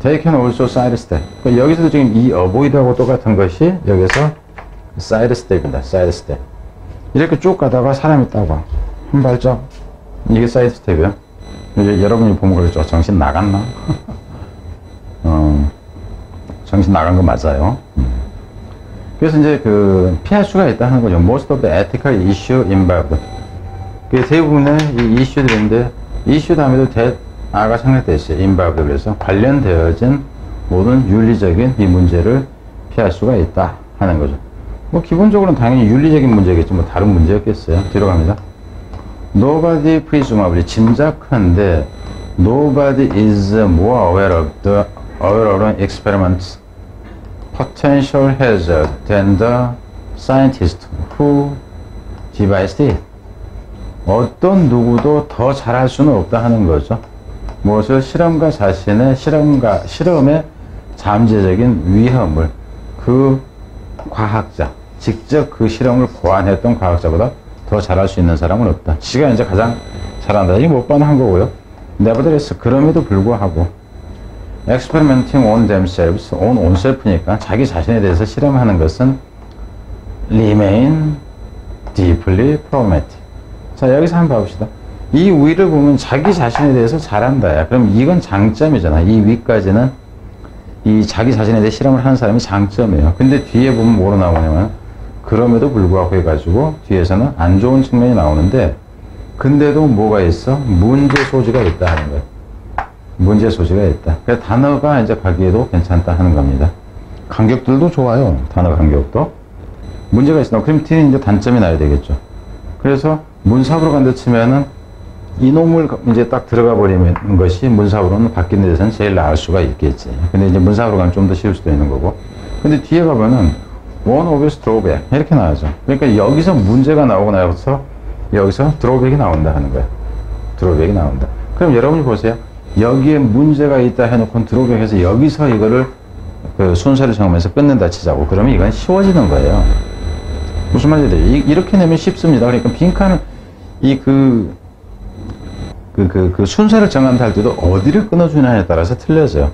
They can also sidestep. 그러니까 여기서도 지금 이 avoid하고 똑같은 것이 여기서 sidestep입니다. sidestep. 이렇게 쭉 가다가 사람이 따고 한 발짝 이게 sidestep이에요. 이제 여러분이 보면 그러죠. 정신 나갔나? 정신 나간 거 맞아요. 그래서 이제 그 피할 수가 있다 하는 거죠. Most of the ethical issue involved. 그 대부분의 이 이슈들인데 이슈 다음에도 아가 생략되어 있어요. involved. 그래서 관련되어진 모든 윤리적인 이 문제를 피할 수가 있다 하는 거죠. 뭐 기본적으로는 당연히 윤리적인 문제겠지 뭐 다른 문제였겠어요. 뒤로 갑니다. Nobody presumably 짐작한데 nobody is more aware of the experiment's potential hazard than the scientist who devised it. 어떤 누구도 더 잘할 수는 없다 하는 거죠. 무엇을 실험가 자신의 실험의 잠재적인 위험을 그 과학자, 직접 그 실험을 고안했던 과학자보다 더 잘할 수 있는 사람은 없다. 지가 이제 가장 잘한다. 이게 못 반한 거고요. Nevertheless, 그럼에도 불구하고 experimenting on themselves, on oneself니까 자기 자신에 대해서 실험하는 것은 remain deeply problematic. 자, 여기서 한번 봐봅시다. 이 위를 보면 자기 자신에 대해서 잘한다야. 그럼 이건 장점이잖아. 이 위까지는 이 자기 자신에 대해 실험을 하는 사람이 장점이에요. 근데 뒤에 보면 뭐로 나오냐면 그럼에도 불구하고 해가지고 뒤에서는 안 좋은 측면이 나오는데 근데도 뭐가 있어? 문제 소지가 있다 하는 거예요. 문제 소지가 있다. 그래서 단어가 이제 가기에도 괜찮다 하는 겁니다. 간격들도 좋아요. 단어 간격도. 문제가 있어. 그럼 뒤에 이제 단점이 나야 되겠죠. 그래서 문사부로 간다 치면은 이놈을 이제 딱 들어가 버리는 것이 문사부로는 바뀌는 데서는 제일 나을 수가 있겠지. 근데 이제 문사부로 가면 좀 더 쉬울 수도 있는 거고. 근데 뒤에 가면은 one obvious drawback 이렇게 나와죠. 그러니까 여기서 문제가 나오고 나서 여기서 드로백이 나온다 하는 거야. 드로백이 나온다. 그럼 여러분이 보세요. 여기에 문제가 있다 해놓고 드로백해서 여기서 이거를 그 순서를 정하면서 끊는다 치자고. 그러면 이건 쉬워지는 거예요. 무슨 말인지 이렇게 내면 쉽습니다. 그러니까 빈칸을 그 순서를 정한다 할 때도 어디를 끊어주냐에 따라서 틀려져요.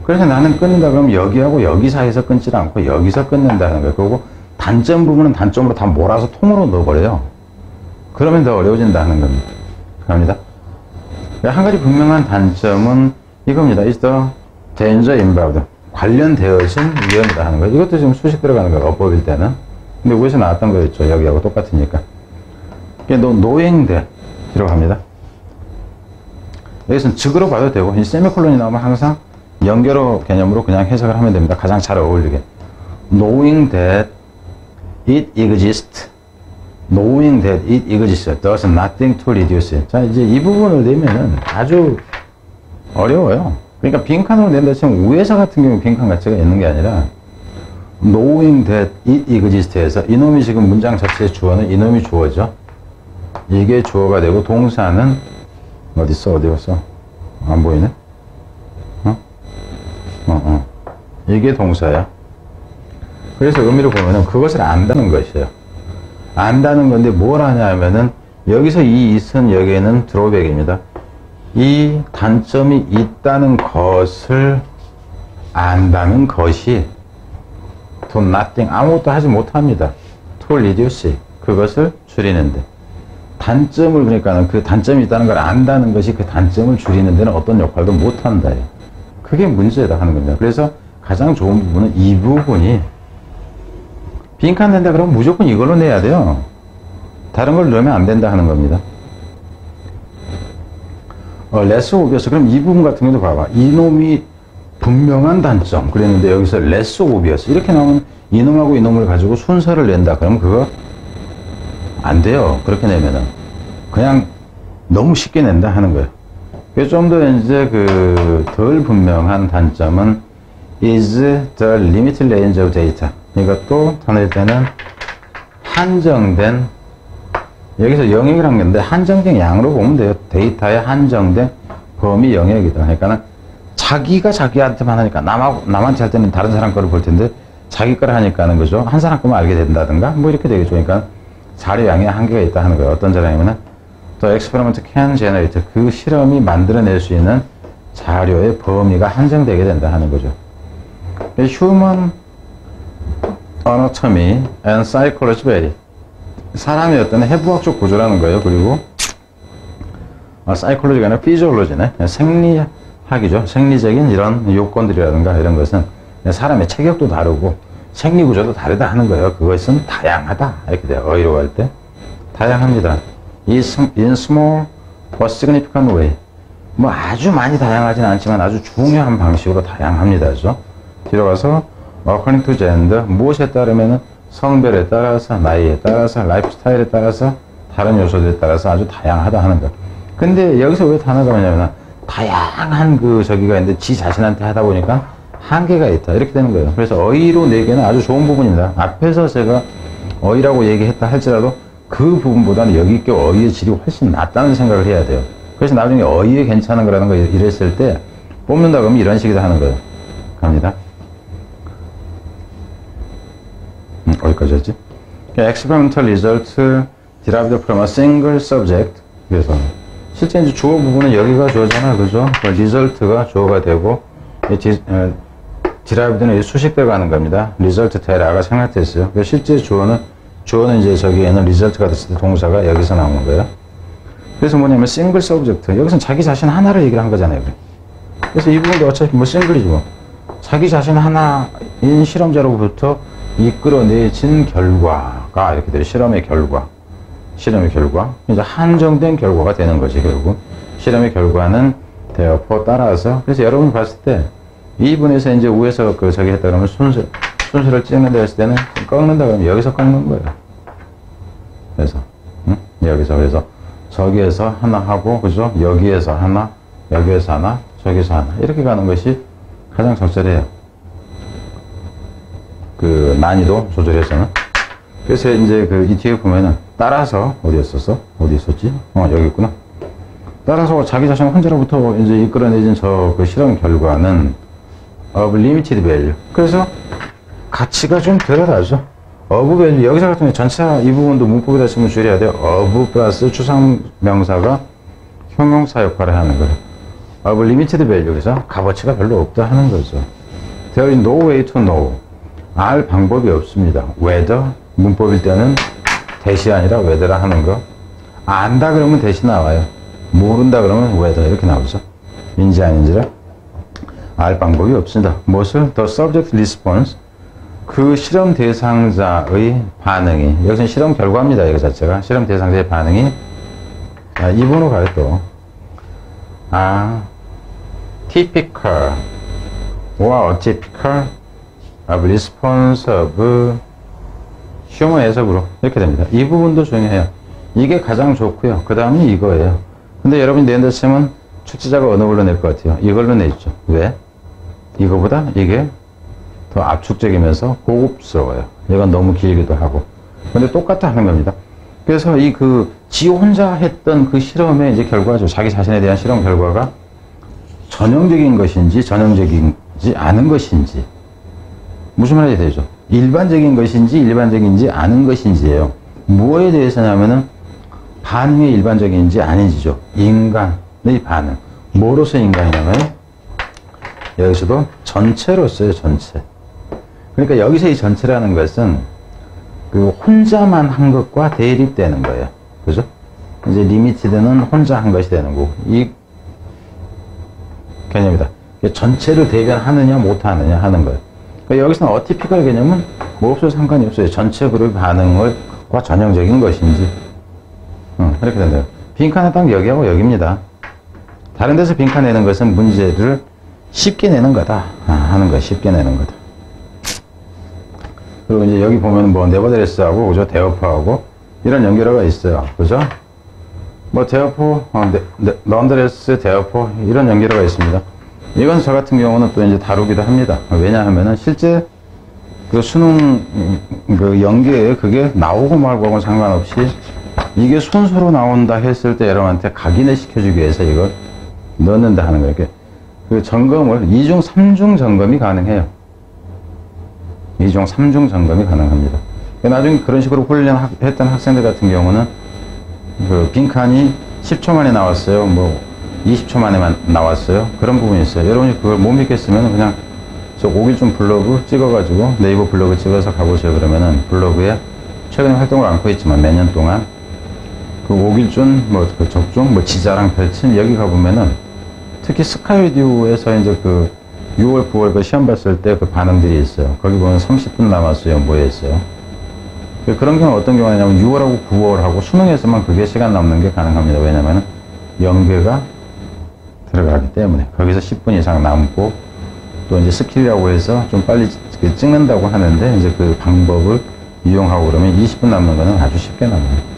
그래서 나는 끊는다 그러면 여기하고 여기 사이에서 끊지 않고 여기서 끊는다 하는 거예요. 그리고 단점 부분은 단점으로 다 몰아서 통으로 넣어버려요. 그러면 더 어려워진다 하는 겁니다. 갑니다. 한 가지 분명한 단점은 이겁니다. is the danger involved. 관련되어진 위험이다 하는 거예요. 이것도 지금 수식 들어가는 거예요. 어법일 때는. 근데 위에서 나왔던 거였죠. 여기하고 똑같으니까. knowing that 들어갑니다. 여기서는 즉으로 봐도 되고 이 세미콜론이 나오면 항상 연결어 개념으로 그냥 해석을 하면 됩니다. 가장 잘 어울리게. knowing that it exists. knowing that it exists does nothing to reduce it. 자, 이제 이 부분을 내면은 아주 어려워요. 그러니까 빈칸으로 낸다 치면 위에서 같은 경우 빈칸 가치가 있는 게 아니라 knowing that it exists에서 이놈이 지금 문장 자체의 주어는 이놈이 주어죠. 이게 주어가 되고 동사는 어디 갔어? 안 보이네? 이게 동사야. 그래서 의미를 보면은 그것을 안다는 것이에요. 안다는 건데 뭘 하냐면은 여기서 이 it은 여기에는 드로백입니다. 이 단점이 있다는 것을 안다는 것이 to nothing 아무것도 하지 못합니다. to reduce 그것을 줄이는데 단점을 그러니까는 그 단점이 있다는 걸 안다는 것이 그 단점을 줄이는 데는 어떤 역할도 못한다. 그게 문제다 하는 겁니다. 그래서 가장 좋은 부분은 이 부분이 빈칸 낸다 그러면 무조건 이걸로 내야 돼요. 다른 걸 넣으면 안 된다 하는 겁니다. less obvious. 그럼 이 부분 같은 경우도 봐봐. 이놈이 분명한 단점. 그랬는데 여기서 less obvious. 이렇게 나오면 이놈하고 이놈을 가지고 순서를 낸다. 그러면 그거 안 돼요. 그렇게 내면은. 그냥 너무 쉽게 낸다 하는 거예요. 좀 더 이제 덜 분명한 단점은 is the limited range of data. 이것도 단어일 때는 한정된, 여기서 영역이란 건데 한정된 양으로 보면 돼요. 데이터의 한정된 범위 영역이다. 그러니까는 자기가 자기한테만 하니까 남한테 할 때는 다른 사람 거를 볼 텐데 자기 거를 하니까 하는 거죠. 한 사람 거만 알게 된다든가 뭐 이렇게 되겠죠. 그러니까 자료양에 한계가 있다 하는 거예요. 어떤 자료냐면은 the experiment can generate 그 실험이 만들어낼 수 있는 자료의 범위가 한정되게 된다 하는 거죠. Human Anatomy and Psychology vary. 사람의 어떤 해부학적 구조라는 거예요. 그리고 사이콜로지가 아니라 피지올로지네. 생리학이죠. 생리적인 이런 요건들이라든가 이런 것은 사람의 체격도 다르고 생리 구조도 다르다 하는 거예요. 그것은 다양하다 이렇게 돼요. 어휘로 할 때 다양합니다. In small but significant way. 뭐 아주 많이 다양하진 않지만 아주 중요한 방식으로 다양합니다. 그죠? 뒤로 가서 according to gender, 무엇에 따르면 성별에 따라서, 나이에 따라서, 라이프 스타일에 따라서, 다른 요소들에 따라서 아주 다양하다 하는 거. 근데 여기서 왜 단어가 뭐냐면 다양한 저기가 있는데 지 자신한테 하다 보니까 한계가 있다 이렇게 되는 거예요. 그래서 어휘로 내기는 아주 좋은 부분입니다. 앞에서 제가 어휘라고 얘기했다 할지라도 그 부분보다는 여기 있게 어휘의 질이 훨씬 낫다는 생각을 해야 돼요. 그래서 나중에 어휘에 괜찮은 거라는 거 이랬을 때 뽑는다 그러면 이런 식이다 하는 거예요. 갑니다. 어디까지 했지? Experimental result derived from a single subject. 그래서 실제 이제 주어 부분은 여기가 주어잖아요. 그죠? 리절트가 주어가 되고 derived는 수식되고 하는 겁니다. result 되라가 생략됐어요. 실제 주어는 이제 저기에는 result가 됐을 때 동사가 여기서 나오는 거예요. 그래서 뭐냐면 single subject. 여기서는 자기 자신 하나를 얘기를 한 거잖아요. 그래서 이 부분도 어차피 뭐 싱글이지 뭐. 자기 자신 하나인 실험자로부터 이끌어내진 결과가 이렇게 돼요. 실험의 결과. 이제 한정된 결과가 되는 거지, 결국. 실험의 결과는 therefore 따라서. 그래서 여러분이 봤을 때, 이 부분에서 이제 위에서 저기 했다 그러면 순서를 찍는다 했을 때는 꺾는다 그러면 여기서 꺾는 거예요. 그래서, 그래서 저기에서 하나 하고, 그죠? 여기에서 하나, 여기에서 하나, 저기서 하나. 이렇게 가는 것이 가장 적절해요. 난이도 조절해서는. 그래서 이제 이 뒤에 보면은 따라서 어디 있었지? 여기 있구나. 따라서 자기 자신 혼자로부터 이제 이끌어내진 그 실험 결과는 of limited value. 그래서 가치가 좀 덜하죠. of value. 여기서 같은 경우 전체 이 부분도 문법에다 쓰면 줄여야 돼요. of 플러스 추상명사가 형용사 역할을 하는 거예요. of limited value. 그래서 값어치가 별로 없다 하는 거죠. There is no way to know. 알 방법이 없습니다. whether 문법일 때는 대시 아니라 whether라 하는 거. 안다 그러면 대시 나와요. 모른다 그러면 whether 이렇게 나오죠. 인지 아닌지를 알 방법이 없습니다. 무엇을? The subject response. 그 실험 대상자의 반응이. 여기서는 실험 결과입니다. 이거 자체가. 실험 대상자의 반응이. 자, 2번으로 가요 또. typical or atypical of response of human 해석으로 이렇게 됩니다. 이 부분도 중요해요. 이게 가장 좋고요. 그 다음이 이거예요. 근데 여러분이 낸다 치면 출제자가 어느 걸로 낼 것 같아요? 이걸로 내죠. 왜? 이거보다 이게 더 압축적이면서 고급스러워요. 이건 너무 길기도 하고. 근데 똑같아 하는 겁니다. 그래서 지 혼자 했던 그 실험의 이제 결과죠. 자기 자신에 대한 실험 결과가 전형적인 것인지 전형적이지 않은 것인지. 무슨 말이 되죠? 일반적인 것인지 일반적인지 아는 것인지예요. 무엇에 대해서냐면은 반응이 일반적인지 아닌지죠. 인간의 반응. 뭐로서 인간이냐면 여기서도 전체로서요. 전체. 그러니까 여기서 이 전체라는 것은 혼자만 한 것과 대립되는 거예요. 그죠? 이제 리미티드는 혼자 한 것이 되는 거고 이 개념이다. 전체를 대변하느냐 못하느냐 하는 거예요. 그러니까 여기서는 어티피컬 개념은 뭐 없어도 상관이 없어요. 전체 그룹의 반응과 전형적인 것인지 이렇게 된대요. 빈칸은 딱 여기하고 여기입니다. 다른 데서 빈칸 내는 것은 문제를 쉽게 내는 거다 하는 거예요. 쉽게 내는 거다. 그리고 이제 여기 보면 뭐 네버드레스하고 그죠? 데어프하고 이런 연결어가 있어요. 그죠? 뭐 데어프, 넌더레스, 데어프 이런 연결어가 있습니다. 이건 저 같은 경우는 또 이제 다루기도 합니다. 왜냐하면은 실제 수능 연계에 그게 나오고 말고하고는 상관없이 이게 순서로 나온다 했을 때 여러분한테 각인을 시켜주기 위해서 이걸 넣는다 하는 거예요. 점검을 2중, 3중 점검이 가능해요. 2중, 3중 점검이 가능합니다. 나중에 그런 식으로 훈련했던 학생들 같은 경우는 빈칸이 10초 만에 나왔어요. 뭐 20초 만에만 나왔어요. 그런 부분이 있어요. 여러분이 그걸 못 믿겠으면 그냥 저 오길준 블로그 찍어가지고 네이버 블로그 찍어서 가보세요. 그러면은 블로그에 최근에 활동을 않고 있지만 몇 년 동안 그 오길준 그 적중 지자랑 펼친 여기 가보면은 특히 스카이디오에서 이제 그 6월 9월 그 시험 봤을 때 그 반응들이 있어요. 거기 보면 30분 남았어요. 뭐에 있어요. 그런 경우는 어떤 경우냐면 6월하고 9월하고 수능에서만 그게 시간 남는 게 가능합니다. 왜냐면은 연계가 들어가기 때문에 거기서 10분 이상 남고 또 이제 스킬이라고 해서 좀 빨리 찍는다고 하는데 이제 그 방법을 이용하고 그러면 20분 남는 거는 아주 쉽게 남아요.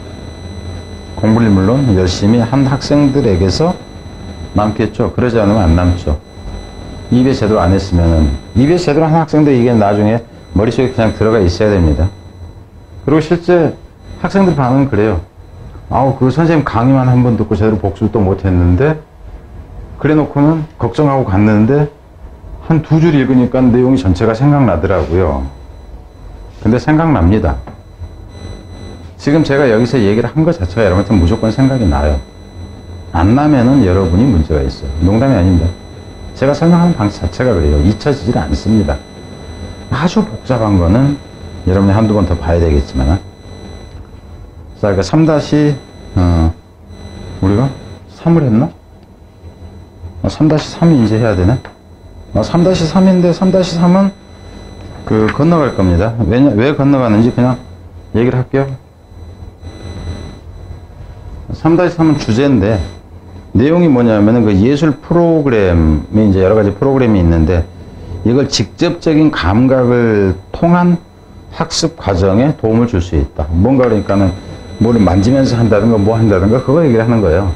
공부를 물론 열심히 한 학생들에게서 남겠죠. 그러지 않으면 안 남죠. 입에 제대로 안 했으면은 입에 제대로 한 학생들 이게 나중에 머릿속에 그냥 들어가 있어야 됩니다. 그리고 실제 학생들 반응은 그래요. 아우 그 선생님 강의만 한 번 듣고 제대로 복습도 못 했는데 그래 놓고는 걱정하고 갔는데 한 두 줄 읽으니까 내용이 전체가 생각나더라고요. 근데 생각납니다. 지금 제가 여기서 얘기를 한 것 자체가 여러분한테 무조건 생각이 나요. 안 나면은 여러분이 문제가 있어요. 농담이 아닙니다. 제가 설명하는 방식 자체가 그래요. 잊혀지질 않습니다. 아주 복잡한 거는 여러분이 한두 번 더 봐야 되겠지만. 자, 그러니까 3- 우리가 3을 했나? 3-3이 이제 해야 되네? 3-3인데 3-3은 건너갈 겁니다. 왜 건너가는지 그냥 얘기를 할게요. 3-3은 주제인데, 내용이 뭐냐면은 그 예술 프로그램이 이제 여러 가지 프로그램이 있는데, 이걸 직접적인 감각을 통한 학습 과정에 도움을 줄 수 있다. 뭔가 그러니까는 뭐를 만지면서 한다든가 뭐 한다든가 그거 얘기를 하는 거예요.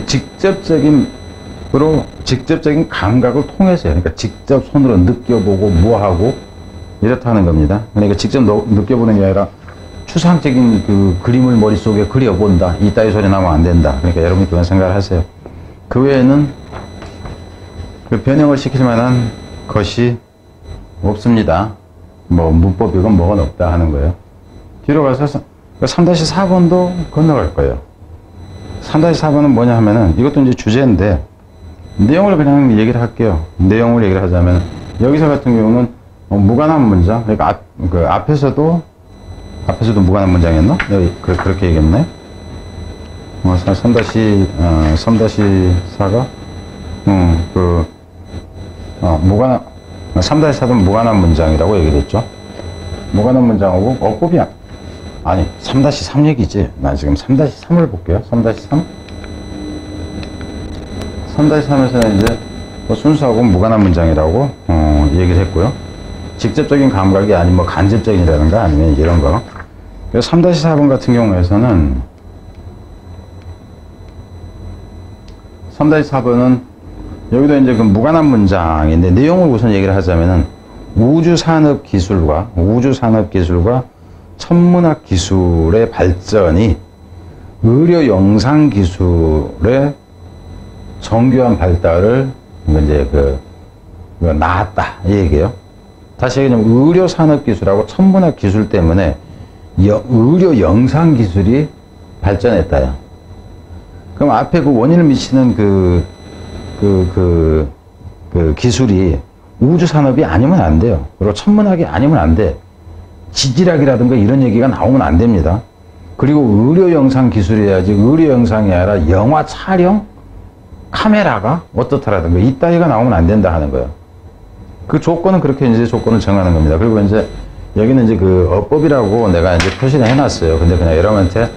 직접적인 감각을 통해서요. 그러니까 직접 손으로 느껴보고 뭐하고 이렇다는 겁니다. 그러니까 직접 느껴보는 게 아니라 추상적인 그 그림을 머릿속에 그려본다. 이따위 소리 나면 안 된다. 그러니까 여러분이 그런 생각을 하세요. 그 외에는 그 변형을 시킬 만한 것이 없습니다. 뭐 문법이건 뭐건 없다 하는 거예요. 뒤로 가서 3-4번도 건너갈 거예요. 3-4번은 뭐냐 하면은 이것도 이제 주제인데 내용을 그냥 얘기를 할게요. 내용을 얘기를 하자면 여기서 같은 경우는 무관한 문장, 그러니까 앞에서도 무관한 문장이었나? 그렇게 얘기했나요? 3-4가 무관한 3-4는 무관한 문장이라고 얘기를 했죠. 무관한 문장하고 어법이 아니 3-3 얘기지. 난 지금 3-3을 볼게요. 3-3 3-3에서는 이제 순수하고 무관한 문장이라고 얘기를 했고요. 직접적인 감각이 아닌 뭐 간접적이라든가 아니면 이런 거. 그래서 3-4번 같은 경우에서는 3-4번은 여기도 이제 그 무관한 문장인데 내용을 우선 얘기를 하자면은 우주산업기술과 천문학 기술의 발전이 의료 영상 기술의 정교한 발달을 이제 낳았다 이 얘기예요. 다시 얘기하면 의료 산업 기술하고 천문학 기술 때문에 의료 영상 기술이 발전했다요. 그럼 앞에 그 원인을 미치는 그 기술이 우주 산업이 아니면 안 돼요. 그리고 천문학이 아니면 안 돼. 지질학이라든가 이런 얘기가 나오면 안 됩니다. 그리고 의료 영상 기술이어야지 의료 영상이 아니라 영화 촬영 카메라가 어떻다라든가 이따위가 나오면 안 된다 하는 거예요. 그 조건은 그렇게 이제 조건을 정하는 겁니다. 그리고 이제 여기는 이제 그 어법이라고 내가 이제 표시를 해놨어요. 근데 그냥 여러분한테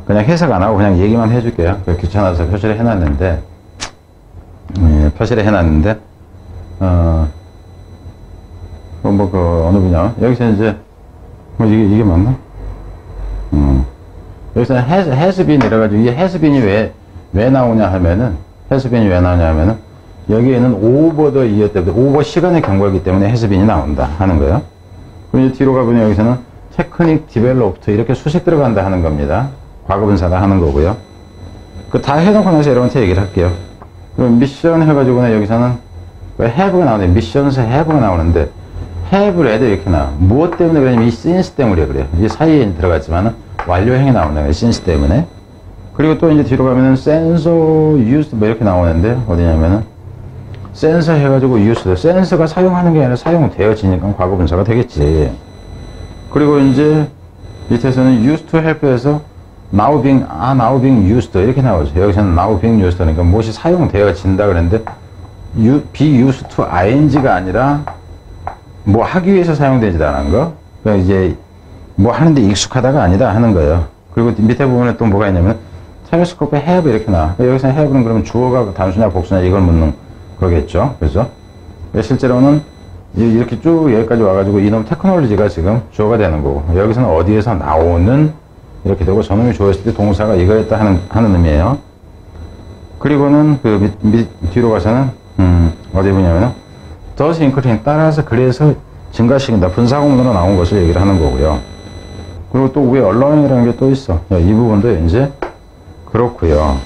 그냥 해석 안 하고 그냥 얘기만 해줄게요. 귀찮아서 표시를 해놨는데, 어느 분야? 여기서 이제, 이게 맞나? 여기서 해수빈 이래가지고, 이게 해수빈이 왜 나오냐 하면은, 여기에는 오버 더 이어 때문에, 오버 시간의 경과이기 때문에 해수빈이 나온다 하는 거예요. 그리고 뒤로 가보면 여기서는 테크닉 디벨롭트 이렇게 수식 들어간다 하는 겁니다. 과거분사다 하는 거고요. 다 해놓고 나서 여러분한테 얘기를 할게요. 그럼 미션 해가지고는 여기서는 have가 나오는데, 미션에서 have가 나오는데, have read 이렇게 나와. 무엇 때문에 그러냐면 이 since 때문에 그래요. 이 사이에 들어갔지만은 완료형이 나온다는 거예요. since 때문에. 그리고 또 이제 뒤로 가면은 sensor used 뭐 이렇게 나오는데, 어디냐면은 센서 해가지고 used, 센서가 사용하는 게 아니라 사용되어지니까 과거 분사가 되겠지. 그리고 이제 밑에서는 used to help에서 now being used 이렇게 나오죠. 여기서는 now being used 그러니까 무엇이 사용되어진다 그랬는데 be used to ing가 아니라 뭐 하기 위해서 사용되지다는 거. 그러니까 이제 뭐 하는데 익숙하다가 아니다 하는 거예요. 그리고 밑에 부분에 또 뭐가 있냐면 telescope에 have 이렇게 나와. 여기서 have는 그러면 주어가 단수냐 복수냐 이걸 묻는 거겠죠. 그죠? 실제로는 이렇게 쭉 여기까지 와가지고 이놈 테크놀로지가 지금 주어가 되는 거고, 여기서는 어디에서 나오는 이렇게 되고, 저놈이 주어였을 때 동사가 이거였다 하는 의미예요. 그리고는 그 뒤로 가서는 어디 보냐면은 does increase 따라서 그래서 증가시킨다 분사구문으로 나온 것을 얘기를 하는 거고요. 그리고 또 위에 allowing이라는 게 또 있어. 이 부분도 이제 그렇고요.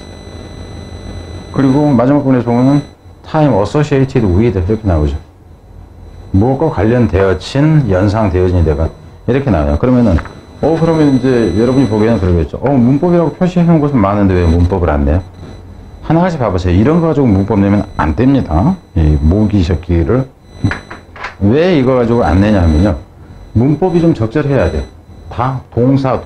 그리고 마지막 부분에서 보면은 time associated with 이렇게 나오죠. 무엇과 관련되어진, 연상되어진이 되가 이렇게 나와요. 그러면은 그러면 이제 여러분이 보기에는 그러겠죠. 문법이라고 표시해 놓은 것은 많은데 왜 문법을 안 내요? 하나같이 봐보세요. 이런 거 가지고 문법 내면 안 됩니다. 이 모기 새끼를. 왜 이거 가지고 안 내냐 하면요. 문법이 좀 적절해야 돼. 다 동사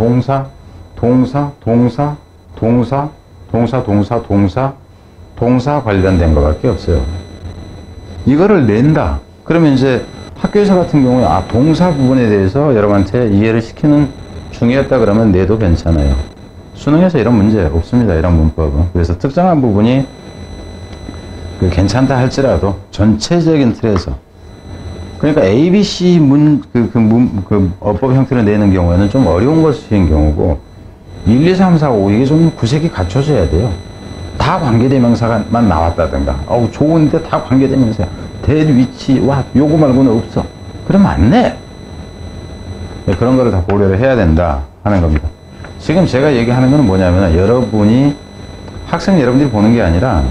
관련된 것밖에 없어요. 이거를 낸다. 그러면 이제 학교에서 같은 경우에 동사 부분에 대해서 여러분한테 이해를 시키는 중이었다 그러면 내도 괜찮아요. 수능에서 이런 문제 없습니다. 이런 문법은. 그래서 특정한 부분이 괜찮다 할지라도 전체적인 틀에서, 그러니까 ABC 어법 형태를 내는 경우에는 좀 어려운 것인 경우고, 1, 2, 3, 4, 5 이게 좀 구색이 갖춰져야 돼요. 다 관계대명사만 나왔다든가, 좋은데 다 관계대명사야. 될 위치, 요거 말고는 없어. 그러면 안 내. 네, 그런 거를 다 고려를 해야 된다 하는 겁니다. 지금 제가 얘기하는 건 뭐냐면, 학생 여러분들이 보는 게 아니라,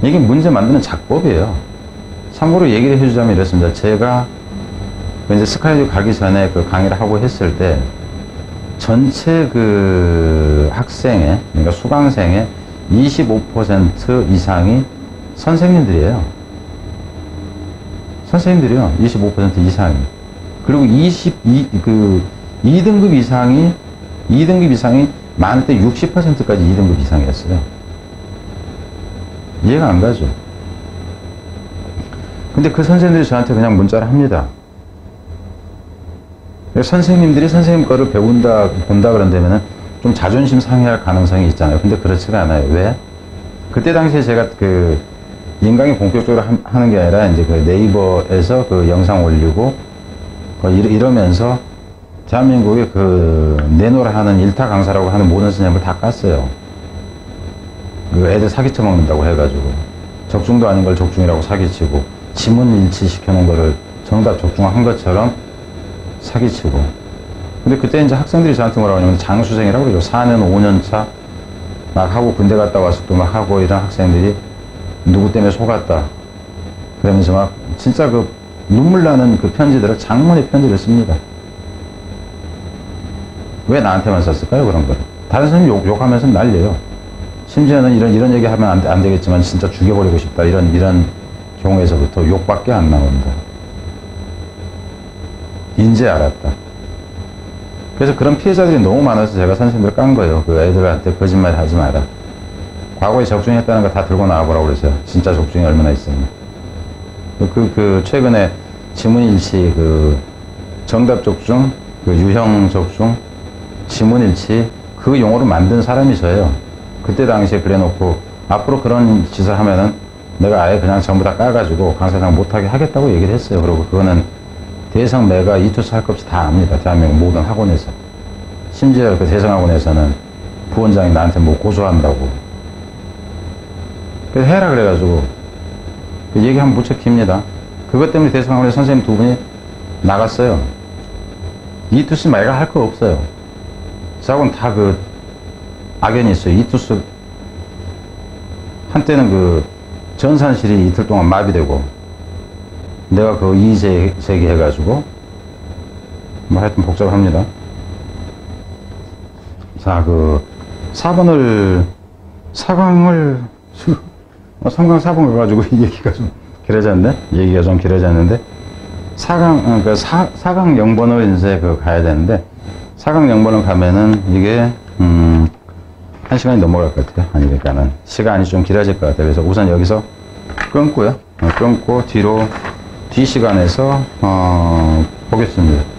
이게 문제 만드는 작법이에요. 참고로 얘기를 해주자면 이렇습니다. 제가 이제 스카이주 가기 전에 그 강의를 하고 했을 때, 전체 학생의, 그러니까 수강생의 25% 이상이 선생님들이에요. 선생님들이요. 25% 이상이. 그리고 2등급 이상이 많을 때 60%까지 2등급 이상이었어요. 이해가 안 가죠. 근데 그 선생님들이 저한테 그냥 문자를 합니다. 선생님들이 선생님 거를 본다 그런다면은 좀 자존심 상해할 가능성이 있잖아요. 근데 그렇지가 않아요. 왜? 그때 당시에 제가 인강이 본격적으로 하는 게 아니라 이제 네이버에서 영상 올리고 이러면서 대한민국에 내노라 하는 일타 강사라고 하는 모든 선생님을 다 깠어요. 애들 사기쳐 먹는다고 해가지고 적중도 아닌 걸 적중이라고 사기치고 지문 일치시켜놓은 거를 정답 적중한 것처럼 사기치고. 근데 그때 이제 학생들이 저한테 뭐라고 하냐면 장수생이라고 그러죠. 4년, 5년 차 막 하고 군대 갔다 와서 또 막 하고 이런 학생들이 누구 때문에 속았다. 그러면서 막 진짜 눈물 나는 편지들을, 장문의 편지를 씁니다. 왜 나한테만 썼을까요? 그런 걸. 다른 선생님 욕하면서 날려요. 심지어는 이런 얘기 하면 안 되겠지만 진짜 죽여버리고 싶다. 이런 경우에서부터 욕밖에 안 나온다. 인제 알았다. 그래서 그런 피해자들이 너무 많아서 제가 선생님들 깐 거예요. 애들한테 거짓말 하지 마라. 과거에 적중했다는 거 다 들고 나와보라고 그랬어요. 진짜 적중이 얼마나 있었나. 최근에 지문일치, 정답 적중, 유형 적중, 지문일치, 그 용어를 만든 사람이 저예요. 그때 당시에 그래 놓고, 앞으로 그런 짓을 하면은 내가 아예 그냥 전부 다 까가지고 강사장 못하게 하겠다고 얘기를 했어요. 그리고 그거는 대성 내가 이투스 할 것 없이 다 압니다. 대한민국 모든 학원에서. 심지어 대성학원에서는 부원장이 나한테 고소한다고. 그래서 해라 그래가지고 얘기하면 무척 깁니다. 그것 때문에 대성학원에 선생님 2분이 나갔어요. 이투스 말가 할 거 없어요. 저하고는 다 악연이 있어요. 이투스 한때는 전산실이 이틀 동안 마비되고 내가 이의 제기해가지고 하여튼 복잡합니다. 자, 4번을, 4강을, 3강 4번 가가지고 얘기가 좀 길어졌는데? 얘기가 좀 길어졌는데? 4강, 그러니까 4강 0번을 이제 가야 되는데, 4강 0번을 가면은 이게, 1시간이 넘어갈 것 같아요. 아니, 그러니까는 시간이 좀 길어질 것 같아요. 그래서 우선 여기서 끊고요. 끊고 뒤로, 뒤 시간에서, 보겠습니다.